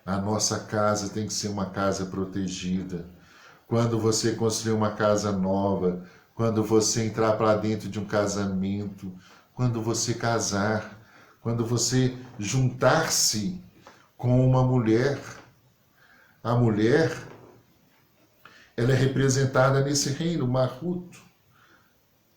A: A nossa casa tem que ser uma casa protegida. Quando você construir uma casa nova, quando você entrar para dentro de um casamento, quando você casar, quando você juntar-se com uma mulher, a mulher, ela é representada nesse reino, Malhut.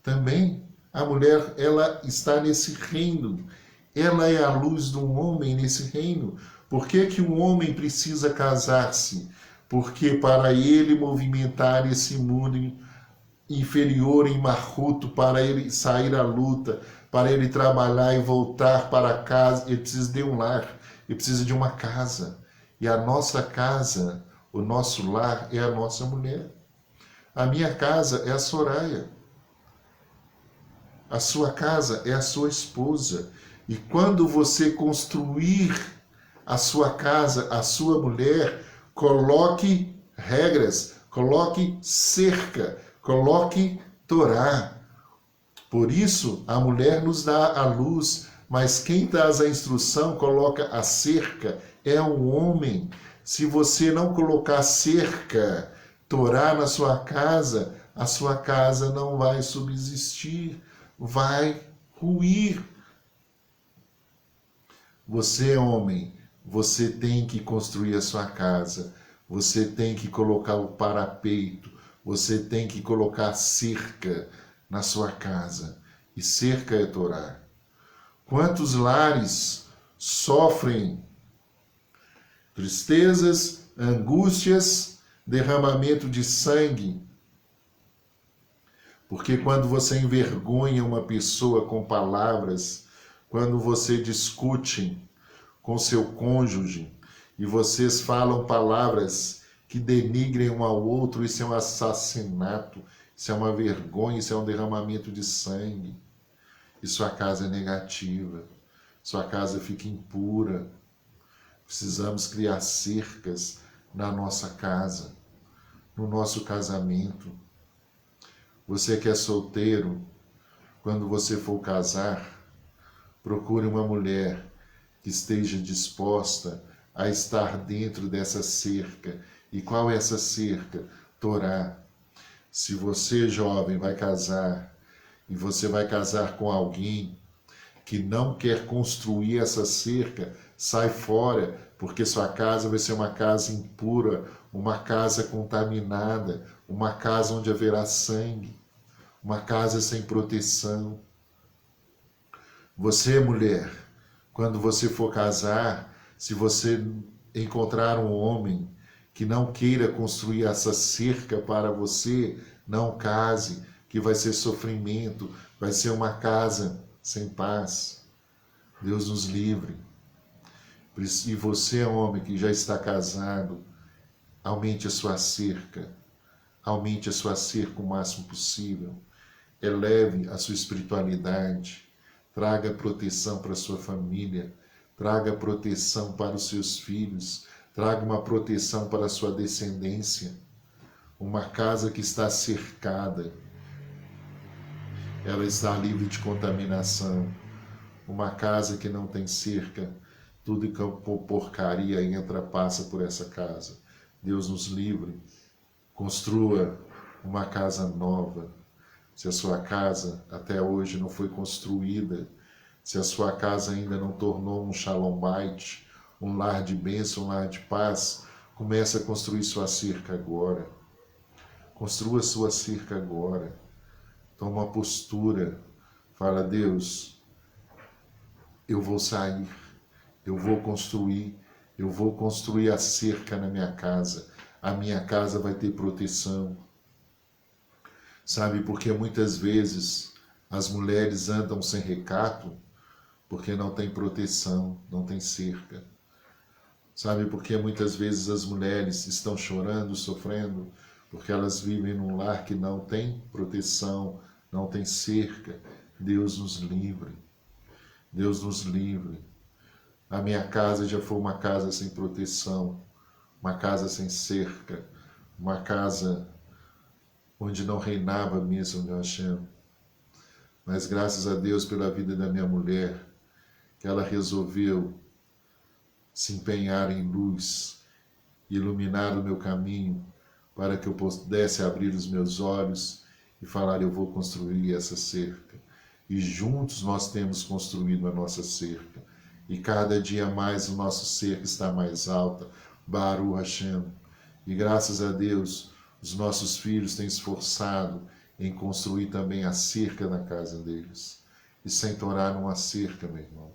A: Também a mulher, ela está nesse reino. Ela é a luz do homem nesse reino. Por que que um homem precisa casar-se? Porque para ele movimentar esse mundo inferior em Malhut, para ele sair à luta, para ele trabalhar e voltar para casa, ele precisa de um lar, ele precisa de uma casa. E a nossa casa, o nosso lar é a nossa mulher. A minha casa é a Soraya. A sua casa é a sua esposa. E quando você construir a sua casa, a sua mulher, coloque regras, coloque cerca, coloque Torá. Por isso, a mulher nos dá a luz, mas quem traz a instrução, coloca a cerca, é o homem. Se você não colocar cerca, Torá na sua casa, a sua casa não vai subsistir, vai ruir. Você, homem, você tem que construir a sua casa, você tem que colocar o parapeito, você tem que colocar cerca na sua casa. E cerca é Torá. Quantos lares sofrem tristezas, angústias, derramamento de sangue? Porque quando você envergonha uma pessoa com palavras, quando você discute com seu cônjuge e vocês falam palavras que denigrem um ao outro, isso é um assassinato, isso é uma vergonha, isso é um derramamento de sangue. E sua casa é negativa, sua casa fica impura. Precisamos criar cercas na nossa casa, no nosso casamento. Você que é solteiro, quando você for casar, procure uma mulher que esteja disposta a estar dentro dessa cerca. E qual é essa cerca? Torá. Se você, jovem, vai casar, e você vai casar com alguém que não quer construir essa cerca, sai fora, porque sua casa vai ser uma casa impura, uma casa contaminada, uma casa onde haverá sangue, uma casa sem proteção. Você, mulher, quando você for casar, se você encontrar um homem que não queira construir essa cerca para você, não case, que vai ser sofrimento, vai ser uma casa sem paz. Deus nos livre. E você, homem que já está casado, aumente a sua cerca. Aumente a sua cerca o máximo possível. Eleve a sua espiritualidade. Traga proteção para a sua família. Traga proteção para os seus filhos. Traga uma proteção para a sua descendência. Uma casa que está cercada, ela está livre de contaminação. Uma casa que não tem cerca, tudo que é porcaria entra, passa por essa casa. Deus nos livre. Construa uma casa nova. Se a sua casa até hoje não foi construída, se a sua casa ainda não tornou um shalom bait, um lar de bênção, um lar de paz, comece a construir sua cerca agora. Construa sua cerca agora. Toma uma postura. Fala, Deus, eu vou sair, eu vou construir a cerca na minha casa. A minha casa vai ter proteção. Sabe, porque muitas vezes as mulheres andam sem recato porque não tem proteção, não tem cerca. Sabe, porque muitas vezes as mulheres estão chorando, sofrendo, porque elas vivem num lar que não tem proteção, não tem cerca. Deus nos livre. Deus nos livre. A minha casa já foi uma casa sem proteção, uma casa sem cerca, uma casa onde não reinava mesmo meu Hashem. Mas graças a Deus pela vida da minha mulher, que ela resolveu se empenhar em luz, iluminar o meu caminho, para que eu pudesse abrir os meus olhos e falar: eu vou construir essa cerca. E juntos nós temos construído a nossa cerca. E cada dia mais o nosso cerca está mais alta. Baruch Hashem. E graças a Deus, os nossos filhos têm esforçado em construir também a cerca na casa deles. E sem Torá não há cerca, meu irmão.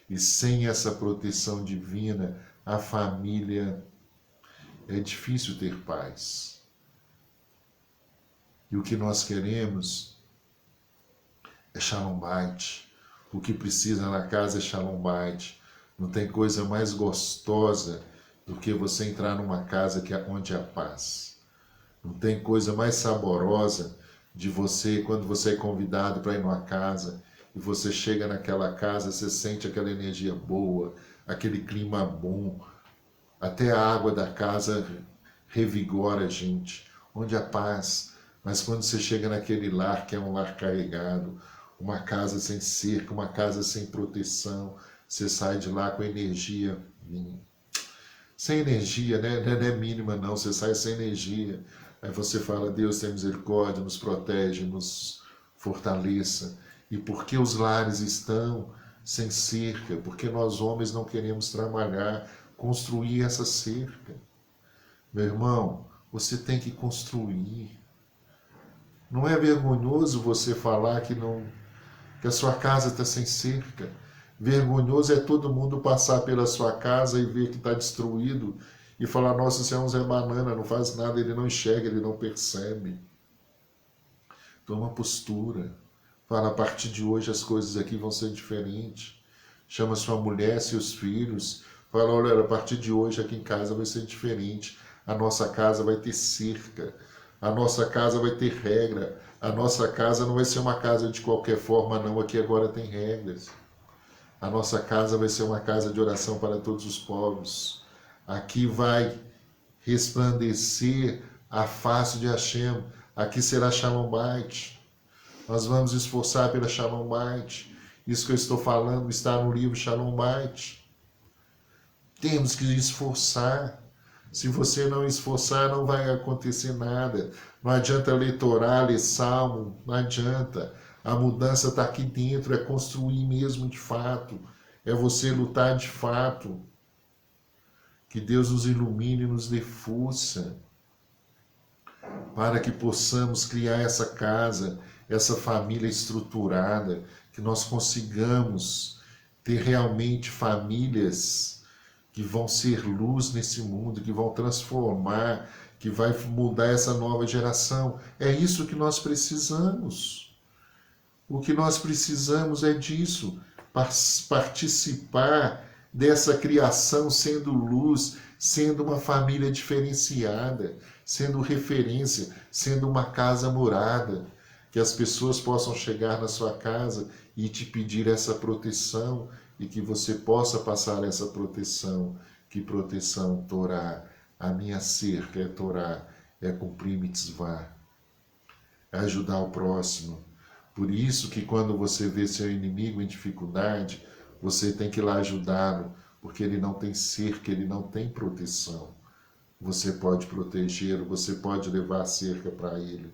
A: E sem essa proteção divina, a família é difícil ter paz. E o que nós queremos é Shalom Bait. O que precisa na casa é Shalom Bait. Não tem coisa mais gostosa do que você entrar numa casa onde há paz. Não tem coisa mais saborosa de você, quando você é convidado para ir numa casa, e você chega naquela casa, você sente aquela energia boa, aquele clima bom, até a água da casa revigora a gente, onde há paz. Mas quando você chega naquele lar, que é um lar carregado, uma casa sem cerca, uma casa sem proteção, você sai de lá com energia sem energia, né? Não é mínima não, você sai sem energia. Aí você fala: Deus tem misericórdia, nos protege, nos fortaleça. E por que os lares estão sem cerca? Porque nós homens não queremos trabalhar, construir essa cerca. Meu irmão, você tem que construir. Não é vergonhoso você falar que a sua casa está sem cerca. Vergonhoso é todo mundo passar pela sua casa e ver que está destruído e falar: nossa, esse é um Zé Banana, não faz nada, ele não enxerga, ele não percebe. Toma postura. Fala: a partir de hoje as coisas aqui vão ser diferentes. Chama sua mulher, seus filhos. Fala: olha, a partir de hoje aqui em casa vai ser diferente. A nossa casa vai ter cerca. A nossa casa vai ter regra. A nossa casa não vai ser uma casa de qualquer forma, não. Aqui agora tem regras. A nossa casa vai ser uma casa de oração para todos os povos. Aqui vai resplandecer a face de Hashem. Aqui será Shalom Bait. Nós vamos esforçar pela Shalom Bait. Isso que eu estou falando está no livro Shalom Bait. Temos que esforçar. Se você não esforçar, não vai acontecer nada. Não adianta ler Torá, ler Salmo, não adianta. A mudança está aqui dentro, é construir mesmo de fato. É você lutar de fato. Que Deus nos ilumine e nos dê força para que possamos criar essa casa, essa família estruturada, que nós consigamos ter realmente famílias que vão ser luz nesse mundo, que vão transformar, que vai mudar essa nova geração. É isso que nós precisamos. O que nós precisamos é disso, participar dessa criação sendo luz, sendo uma família diferenciada, sendo referência, sendo uma casa morada, que as pessoas possam chegar na sua casa e te pedir essa proteção e que você possa passar essa proteção. Que proteção? Torá. A minha cerca é Torá, é cumprir mitzvah, é ajudar o próximo. Por isso que quando você vê seu inimigo em dificuldade, você tem que ir lá ajudá-lo, porque ele não tem cerca, ele não tem proteção. Você pode protegê-lo, você pode levar a cerca para ele.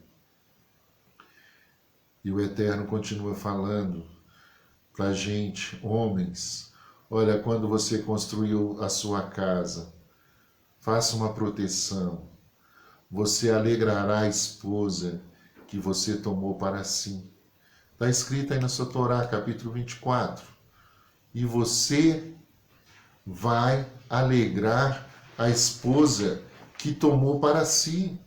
A: E o Eterno continua falando para a gente, homens: olha, quando você construiu a sua casa, faça uma proteção. Você alegrará a esposa que você tomou para si. Está escrito aí na sua Torá, capítulo 24. E você vai alegrar a esposa que tomou para si.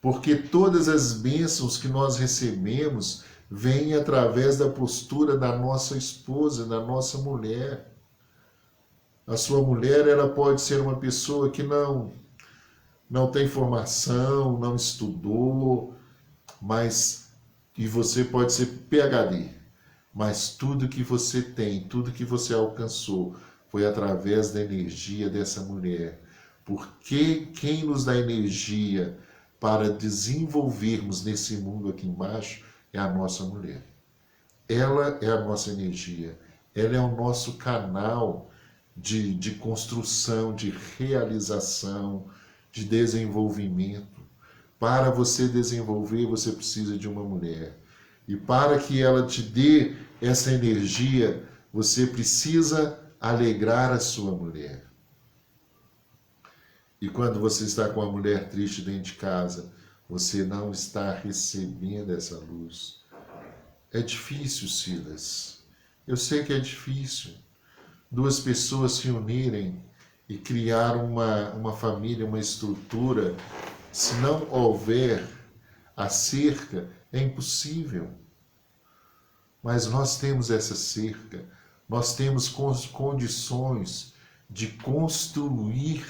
A: Porque todas as bênçãos que nós recebemos vêm através da postura da nossa esposa, da nossa mulher. A sua mulher, ela pode ser uma pessoa que não tem formação, não estudou, e você pode ser PhD, mas tudo que você tem, tudo que você alcançou, foi através da energia dessa mulher. Porque quem nos dá energia para desenvolvermos nesse mundo aqui embaixo é a nossa mulher. Ela é a nossa energia, ela é o nosso canal de construção, de realização, de desenvolvimento. Para você desenvolver, você precisa de uma mulher. E para que ela te dê essa energia, você precisa alegrar a sua mulher. E quando você está com a mulher triste dentro de casa, você não está recebendo essa luz. É difícil, Silas. Eu sei que é difícil. Duas pessoas se unirem e criar uma família, uma estrutura. Se não houver a cerca, é impossível. Mas nós temos essa cerca. Nós temos condições de construir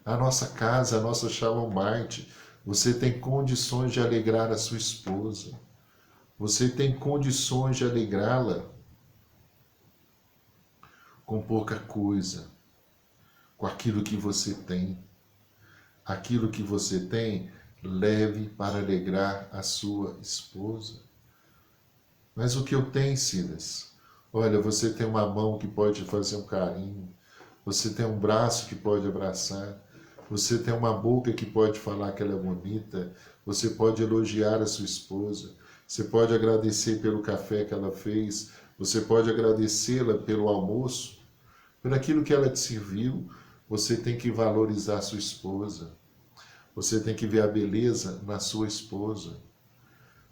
A: a nossa casa, a nossa Shalom Bait. Você tem condições de alegrar a sua esposa. Você tem condições de alegrá-la com pouca coisa, com aquilo que você tem. Aquilo que você tem, leve para alegrar a sua esposa. Mas o que eu tenho, Silas? Olha, você tem uma mão que pode fazer um carinho. Você tem um braço que pode abraçar. Você tem uma boca que pode falar que ela é bonita. Você pode elogiar a sua esposa. Você pode agradecer pelo café que ela fez. Você pode agradecê-la pelo almoço. Por aquilo que ela te serviu. Você tem que valorizar a sua esposa. Você tem que ver a beleza na sua esposa.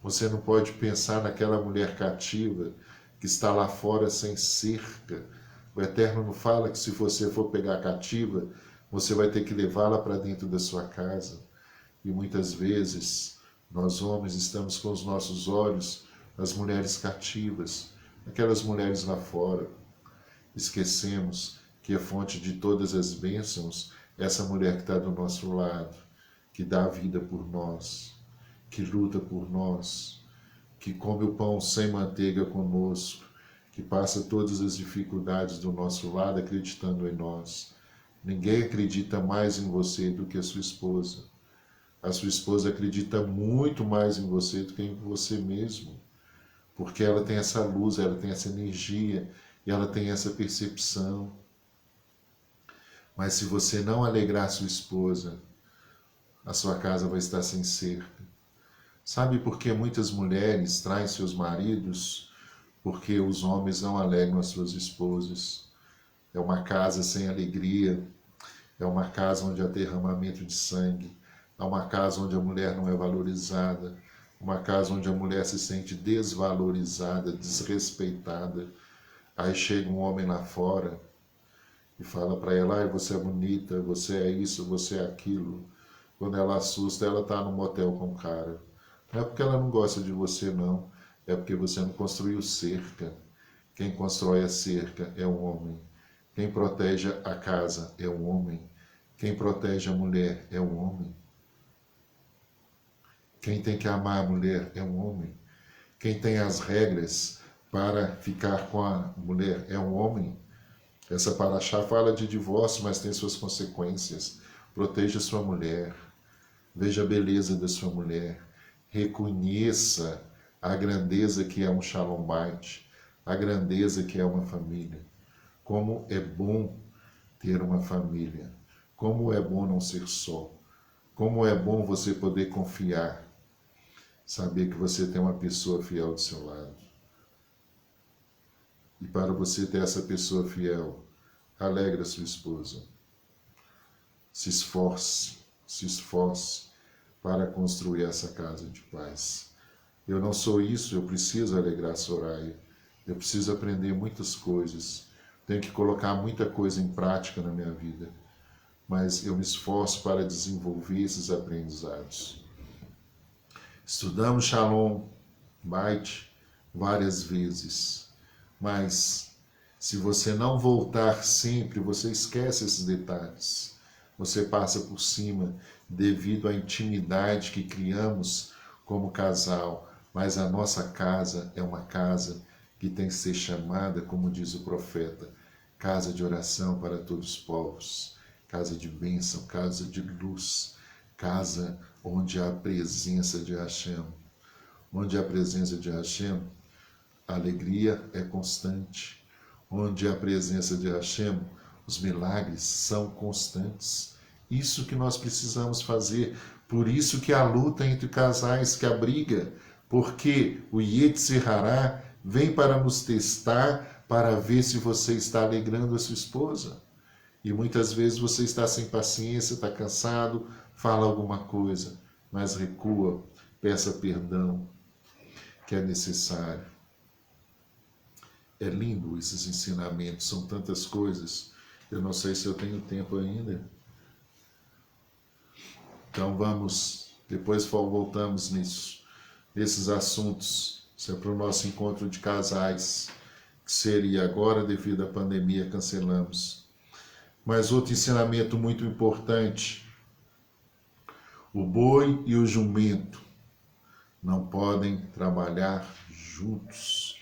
A: Você não pode pensar naquela mulher cativa que está lá fora sem cerca. O Eterno não fala que se você for pegar cativa, você vai ter que levá-la para dentro da sua casa. E muitas vezes, nós homens estamos com os nossos olhos nas mulheres cativas, aquelas mulheres lá fora. Esquecemos que a fonte de todas as bênçãos é essa mulher que está do nosso lado, que dá a vida por nós, que luta por nós, que come o pão sem manteiga conosco, que passa todas as dificuldades do nosso lado acreditando em nós. Ninguém acredita mais em você do que a sua esposa. A sua esposa acredita muito mais em você do que em você mesmo, porque ela tem essa luz, ela tem essa energia e ela tem essa percepção. Mas se você não alegrar a sua esposa, a sua casa vai estar sem cerca. Sabe por que muitas mulheres traem seus maridos? Porque os homens não alegram as suas esposas. É uma casa sem alegria, é uma casa onde há derramamento de sangue, é uma casa onde a mulher não é valorizada, uma casa onde a mulher se sente desvalorizada, desrespeitada. Aí chega um homem lá fora e fala para ela, você é bonita, você é isso, você é aquilo. Quando ela assusta, ela está no motel com o cara. Não é porque ela não gosta de você, não. É porque você não construiu cerca. Quem constrói a cerca é um homem. Quem protege a casa é um homem. Quem protege a mulher é um homem. Quem tem que amar a mulher é um homem. Quem tem as regras para ficar com a mulher é um homem. Essa paraxá fala de divórcio, mas tem suas consequências. Proteja sua mulher. Veja a beleza da sua mulher. Reconheça a grandeza que é um Shalom Bait, a grandeza que é uma família. Como é bom ter uma família. Como é bom não ser só. Como é bom você poder confiar. Saber que você tem uma pessoa fiel do seu lado. E para você ter essa pessoa fiel, alegre a sua esposa. Se esforce para construir essa casa de paz. Eu não sou isso, eu preciso alegrar a Soraya. Eu preciso aprender muitas coisas. Tenho que colocar muita coisa em prática na minha vida. Mas eu me esforço para desenvolver esses aprendizados. Estudamos Shalom Bait várias vezes. Mas se você não voltar sempre, você esquece esses detalhes. Você passa por cima devido à intimidade que criamos como casal. Mas a nossa casa é uma casa que tem que ser chamada, como diz o profeta, casa de oração para todos os povos, casa de bênção, casa de luz, casa onde há a presença de Hashem. Onde há a presença de Hashem, a alegria é constante. onde a presença de Hashem, os milagres são constantes. Isso que nós precisamos fazer. Por isso que a luta entre casais, que a briga, porque o Yetzer Hará vem para nos testar, para ver se você está alegrando a sua esposa. E muitas vezes você está sem paciência, está cansado, fala alguma coisa, mas recua, peça perdão, que é necessário. É lindo esses ensinamentos, são tantas coisas. Eu não sei se eu tenho tempo ainda. Então depois voltamos nesses assuntos. Isso é para o nosso encontro de casais, que seria agora, devido à pandemia, cancelamos. Mas outro ensinamento muito importante: o boi e o jumento não podem trabalhar juntos.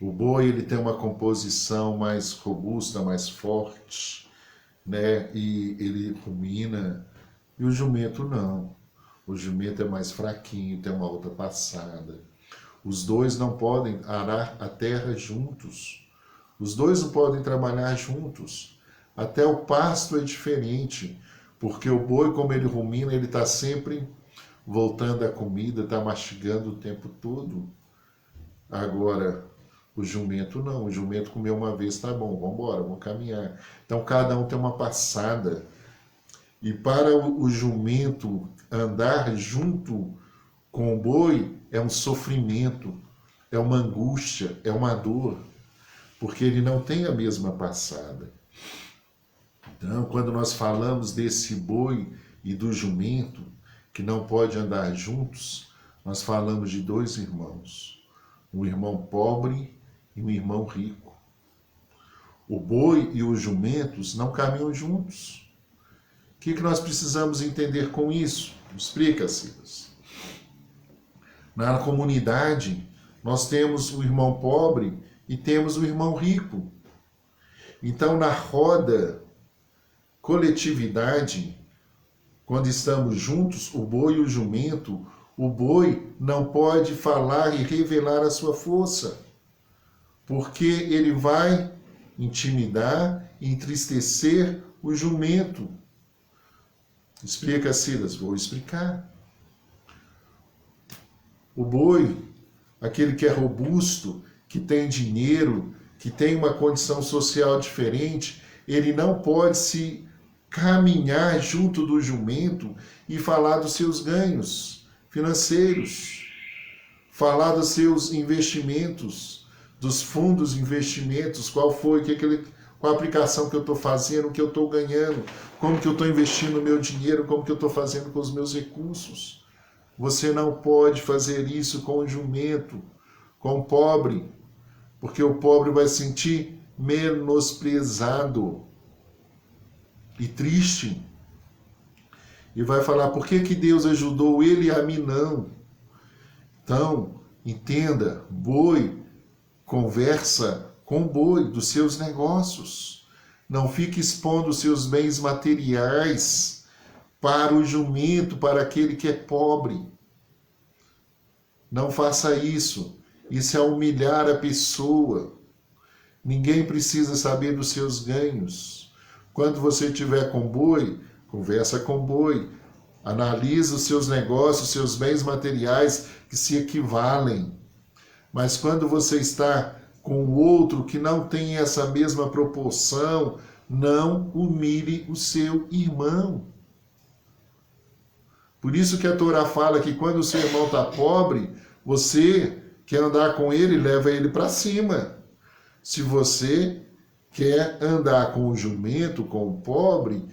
A: O boi ele tem uma composição mais robusta, mais forte, né? E ele rumina. E o jumento não. O jumento é mais fraquinho, tem uma outra passada. Os dois não podem arar a terra juntos. Os dois não podem trabalhar juntos. Até o pasto é diferente, porque o boi, como ele rumina, ele está sempre voltando a comida, está mastigando o tempo todo. Agora, o jumento não. O jumento comeu uma vez, tá bom, vamos embora, vamos caminhar. Então, cada um tem uma passada. E para o jumento andar junto com o boi é um sofrimento, é uma angústia, é uma dor, porque ele não tem a mesma passada. Então, quando nós falamos desse boi e do jumento, que não pode andar juntos, nós falamos de dois irmãos, um irmão pobre e um irmão rico. O boi e os jumentos não caminham juntos. O que nós precisamos entender com isso? Explica, Silas. Na comunidade, nós temos o irmão pobre e temos o irmão rico. Então, na roda, coletividade, quando estamos juntos, o boi e o jumento, o boi não pode falar e revelar a sua força, porque ele vai intimidar e entristecer o jumento. Explica, Silas. Vou explicar. O boi, aquele que é robusto, que tem dinheiro, que tem uma condição social diferente, ele não pode se caminhar junto do jumento e falar dos seus ganhos financeiros, falar dos seus investimentos, dos fundos de investimentos, qual a aplicação que eu estou fazendo, o que eu estou ganhando, como que eu estou investindo o meu dinheiro, como que eu estou fazendo com os meus recursos. Você não pode fazer isso com o jumento, com o pobre, porque o pobre vai se sentir menosprezado e triste. E vai falar, por que Deus ajudou ele e a mim não? Então, entenda, boi conversa com o boi dos seus negócios. Não fique expondo os seus bens materiais para o jumento, para aquele que é pobre. Não faça isso. Isso é humilhar a pessoa. Ninguém precisa saber dos seus ganhos. Quando você estiver com boi, conversa com boi. Analisa os seus negócios, os seus bens materiais que se equivalem. Mas quando você está com o outro que não tem essa mesma proporção, não humilhe o seu irmão. Por isso que a Torá fala que quando o seu irmão está pobre, você quer andar com ele, leva ele para cima. Se você quer andar com o jumento, com o pobre,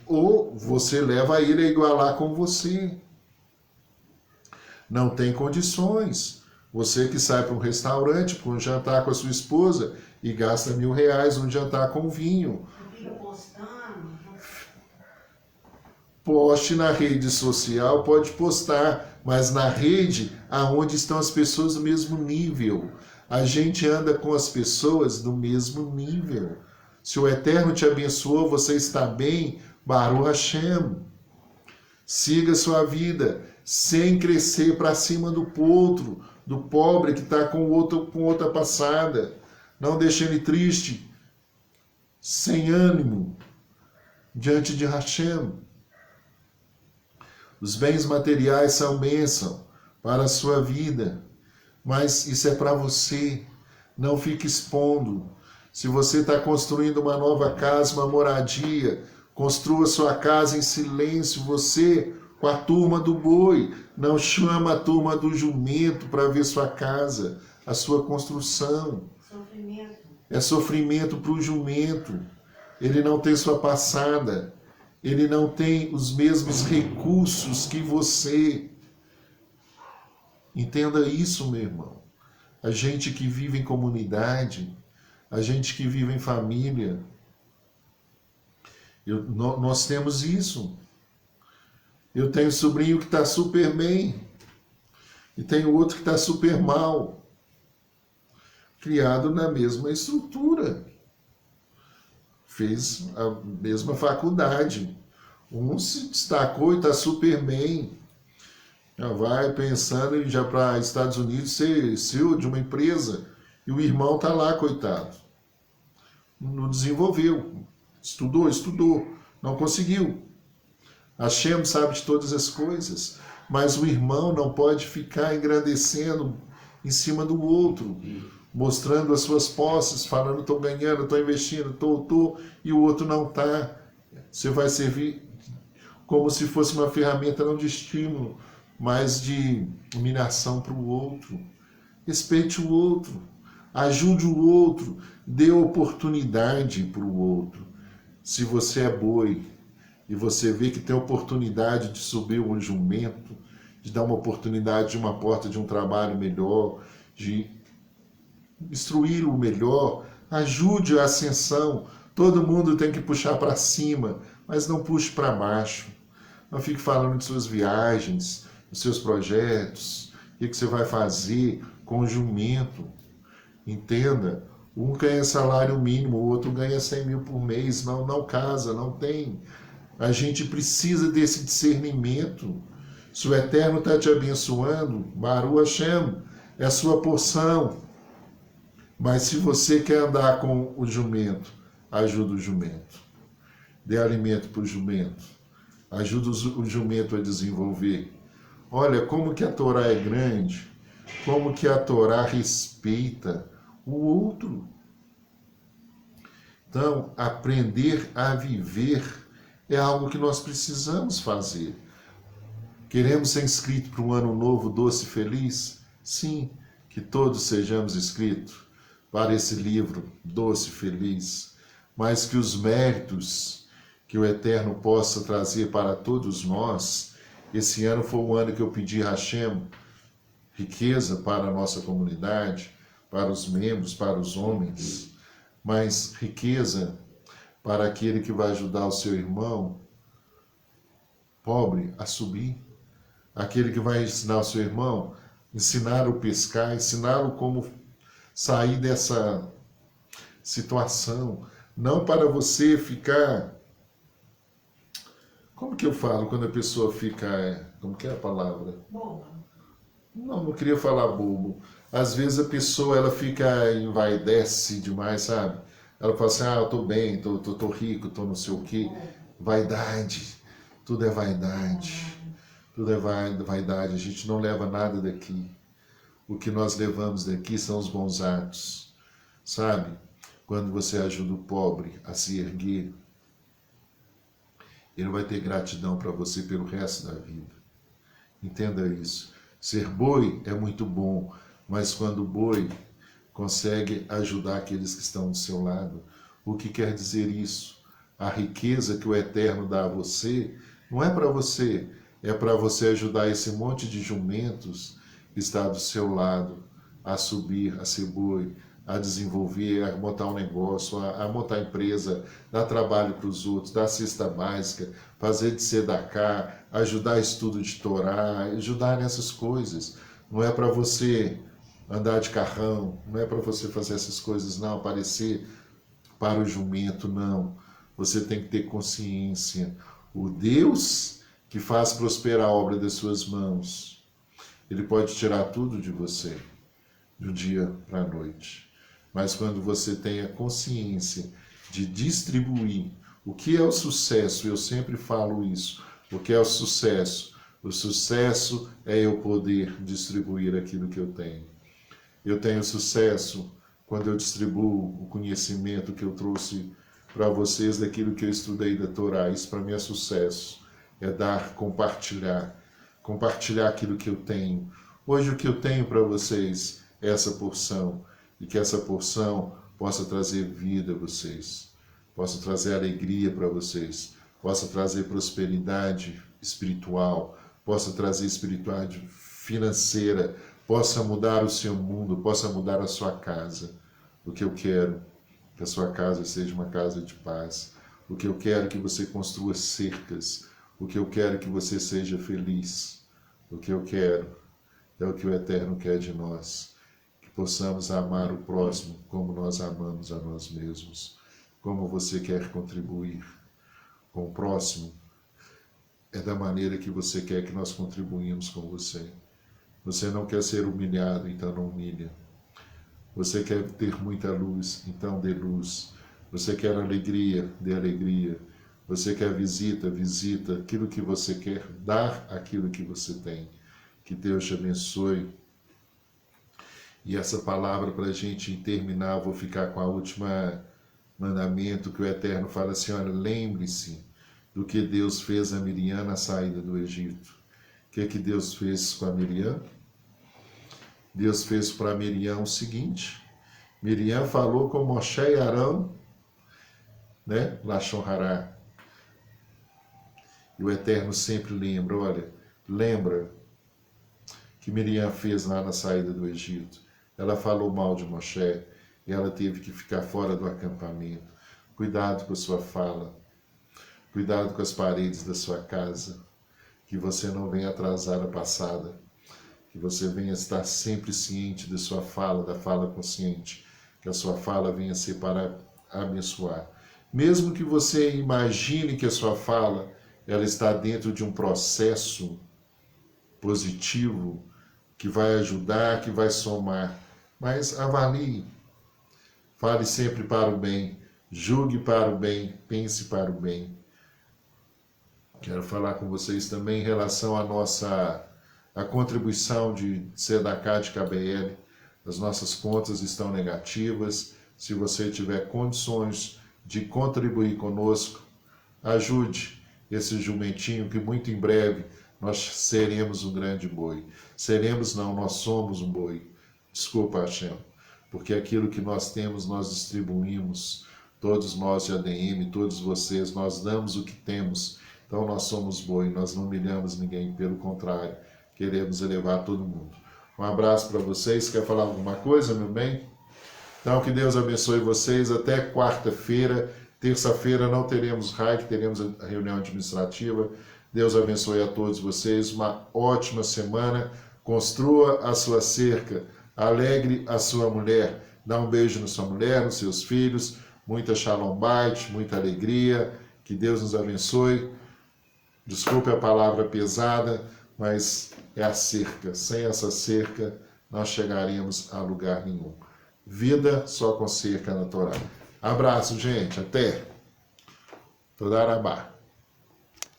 A: ou você leva ele a igualar com você. Não tem condições. Você que sai para um restaurante, para um jantar com a sua esposa e gasta R$1.000 um jantar com vinho.
B: Fica postando.
A: Poste na rede social, pode postar, mas na rede aonde estão as pessoas do mesmo nível. A gente anda com as pessoas do mesmo nível. Se o Eterno te abençoou, você está bem, Baruch Hashem. Siga sua vida sem crescer para cima do outro, do pobre que está com outra passada. Não deixe ele triste, sem ânimo, diante de Hashem. Os bens materiais são bênção para a sua vida, mas isso é para você. Não fique expondo. Se você está construindo uma nova casa, uma moradia, construa sua casa em silêncio, você com a turma do boi. Não chama a turma do jumento para ver sua casa, a sua construção.
B: Sofrimento.
A: É sofrimento para o jumento. Ele não tem sua passada. Ele não tem os mesmos recursos que você. Entenda isso, meu irmão. A gente que vive em comunidade, a gente que vive em família, nós temos isso. Eu tenho um sobrinho que está super bem e tenho outro que está super mal, criado na mesma estrutura, fez a mesma faculdade. Um se destacou e está super bem, já vai pensando em já para Estados Unidos ser CEO de uma empresa, e o irmão está lá, coitado. Não desenvolveu, estudou, não conseguiu. Hashem sabe de todas as coisas, mas o irmão não pode ficar engrandecendo em cima do outro, mostrando as suas posses, falando estou ganhando, estou investindo, estou, e o outro não está. Você vai servir como se fosse uma ferramenta não de estímulo, mas de humilhação para o outro. Respeite o outro, ajude o outro, dê oportunidade para o outro. Se você é boi e você vê que tem oportunidade de subir um jumento, de dar uma oportunidade de uma porta de um trabalho melhor, de instruí-lo melhor, ajude a ascensão. Todo mundo tem que puxar para cima, mas não puxe para baixo. Não fique falando de suas viagens, dos seus projetos, o que você vai fazer com o jumento. Entenda, um ganha salário mínimo, o outro ganha 100 mil por mês, não casa, não tem. A gente precisa desse discernimento. Se o Eterno está te abençoando, Baruch Hashem, é a sua porção. Mas se você quer andar com o jumento, ajuda o jumento. Dê alimento para o jumento. Ajuda o jumento a desenvolver. Olha como que a Torá é grande, como que a Torá respeita o outro. Então, aprender a viver é algo que nós precisamos fazer. Queremos ser inscritos para um ano novo, doce e feliz? Sim, que todos sejamos inscritos para esse livro doce e feliz, mas que os méritos que o Eterno possa trazer para todos nós. Esse ano foi o ano que eu pedi a Hashem riqueza para a nossa comunidade, para os membros, para os homens, mas riqueza para aquele que vai ajudar o seu irmão pobre a subir, aquele que vai ensinar o seu irmão, ensinar-o a pescar, ensiná-lo como sair dessa situação, não para você ficar... Como que eu falo quando a pessoa fica... Como que é a palavra?
B: Boba.
A: Não queria falar bobo. Às vezes a pessoa ela fica envaidece demais, sabe? Ela fala assim, eu tô bem, tô rico, tô não sei o quê. Vaidade. Tudo é vaidade. Tudo é vaidade. A gente não leva nada daqui. O que nós levamos daqui são os bons atos. Sabe? Quando você ajuda o pobre a se erguer, ele vai ter gratidão para você pelo resto da vida. Entenda isso. Ser boi é muito bom, mas quando o boi consegue ajudar aqueles que estão do seu lado, o que quer dizer isso? A riqueza que o Eterno dá a você, não é para você, é para você ajudar esse monte de jumentos que está do seu lado a subir, a ser boi, a desenvolver, a montar um negócio, a montar empresa, dar trabalho para os outros, dar cesta básica, fazer de sedacá, ajudar estudo de Torá, ajudar nessas coisas. Não é para você andar de carrão, não é para você fazer essas coisas, não, aparecer para o jumento, não. Você tem que ter consciência. O Deus que faz prosperar a obra das suas mãos, Ele pode tirar tudo de você, do dia para a noite. mas quando você tem a consciência de distribuir. O que é o sucesso? Eu sempre falo isso. O que é o sucesso? O sucesso é eu poder distribuir aquilo que eu tenho. Eu tenho sucesso quando eu distribuo o conhecimento que eu trouxe para vocês daquilo que eu estudei da Torá. Isso para mim é sucesso. É dar, compartilhar aquilo que eu tenho. Hoje o que eu tenho para vocês é essa porção, e que essa porção possa trazer vida a vocês, possa trazer alegria para vocês, possa trazer prosperidade espiritual, possa trazer espiritualidade financeira, possa mudar o seu mundo, possa mudar a sua casa. O que eu quero que a sua casa seja uma casa de paz. O que eu quero que você construa cercas. O que eu quero que você seja feliz. O que eu quero é o que o Eterno quer de nós. Que possamos amar o próximo como nós amamos a nós mesmos. Como você quer contribuir com o próximo, é da maneira que você quer que nós contribuímos com você. Você não quer ser humilhado, então não humilha. Você quer ter muita luz, então dê luz. Você quer alegria, dê alegria. Você quer visita, visita. Aquilo que você quer, dar aquilo que você tem. Que Deus te abençoe. E essa palavra para a gente terminar, vou ficar com a última mandamento que o Eterno fala assim, olha, lembre-se do que Deus fez a Miriam na saída do Egito. O que é que Deus fez com a Miriam? Deus fez para Miriam o seguinte, Miriam falou com Moshe e Arão, né, Lashon Hará. E o Eterno sempre lembra, olha, lembra que Miriam fez lá na saída do Egito. Ela falou mal de Moshe e ela teve que ficar fora do acampamento. Cuidado com a sua fala, cuidado com as paredes da sua casa, que você não venha atrasar a passada. Que você venha estar sempre ciente de sua fala, da fala consciente. Que a sua fala venha ser para abençoar. Mesmo que você imagine que a sua fala ela está dentro de um processo positivo, que vai ajudar, que vai somar. Mas avalie. Fale sempre para o bem. Julgue para o bem. Pense para o bem. Quero falar com vocês também em relação à a contribuição de Tzedakah de KBL. As nossas contas estão negativas. Se você tiver condições de contribuir conosco, ajude esse jumentinho que muito em breve nós seremos um grande boi. Seremos não, nós somos um boi. Desculpa, Hashem, porque aquilo que nós temos nós distribuímos. Todos nós de ADM, todos vocês, nós damos o que temos. Então nós somos boi, nós não humilhamos ninguém, pelo contrário. Queremos elevar todo mundo. Um abraço para vocês. Quer falar alguma coisa, meu bem? Então, que Deus abençoe vocês. Até quarta-feira. Terça-feira não teremos RAIC, teremos a reunião administrativa. Deus abençoe a todos vocês. Uma ótima semana. Construa a sua cerca. Alegre a sua mulher. Dá um beijo na sua mulher, nos seus filhos. Muita shalom bait, muita alegria. Que Deus nos abençoe. Desculpe a palavra pesada, mas é a cerca. Sem essa cerca, nós chegaremos a lugar nenhum. Vida só com cerca na Torá. Abraço, gente. Até. Toda Arabá.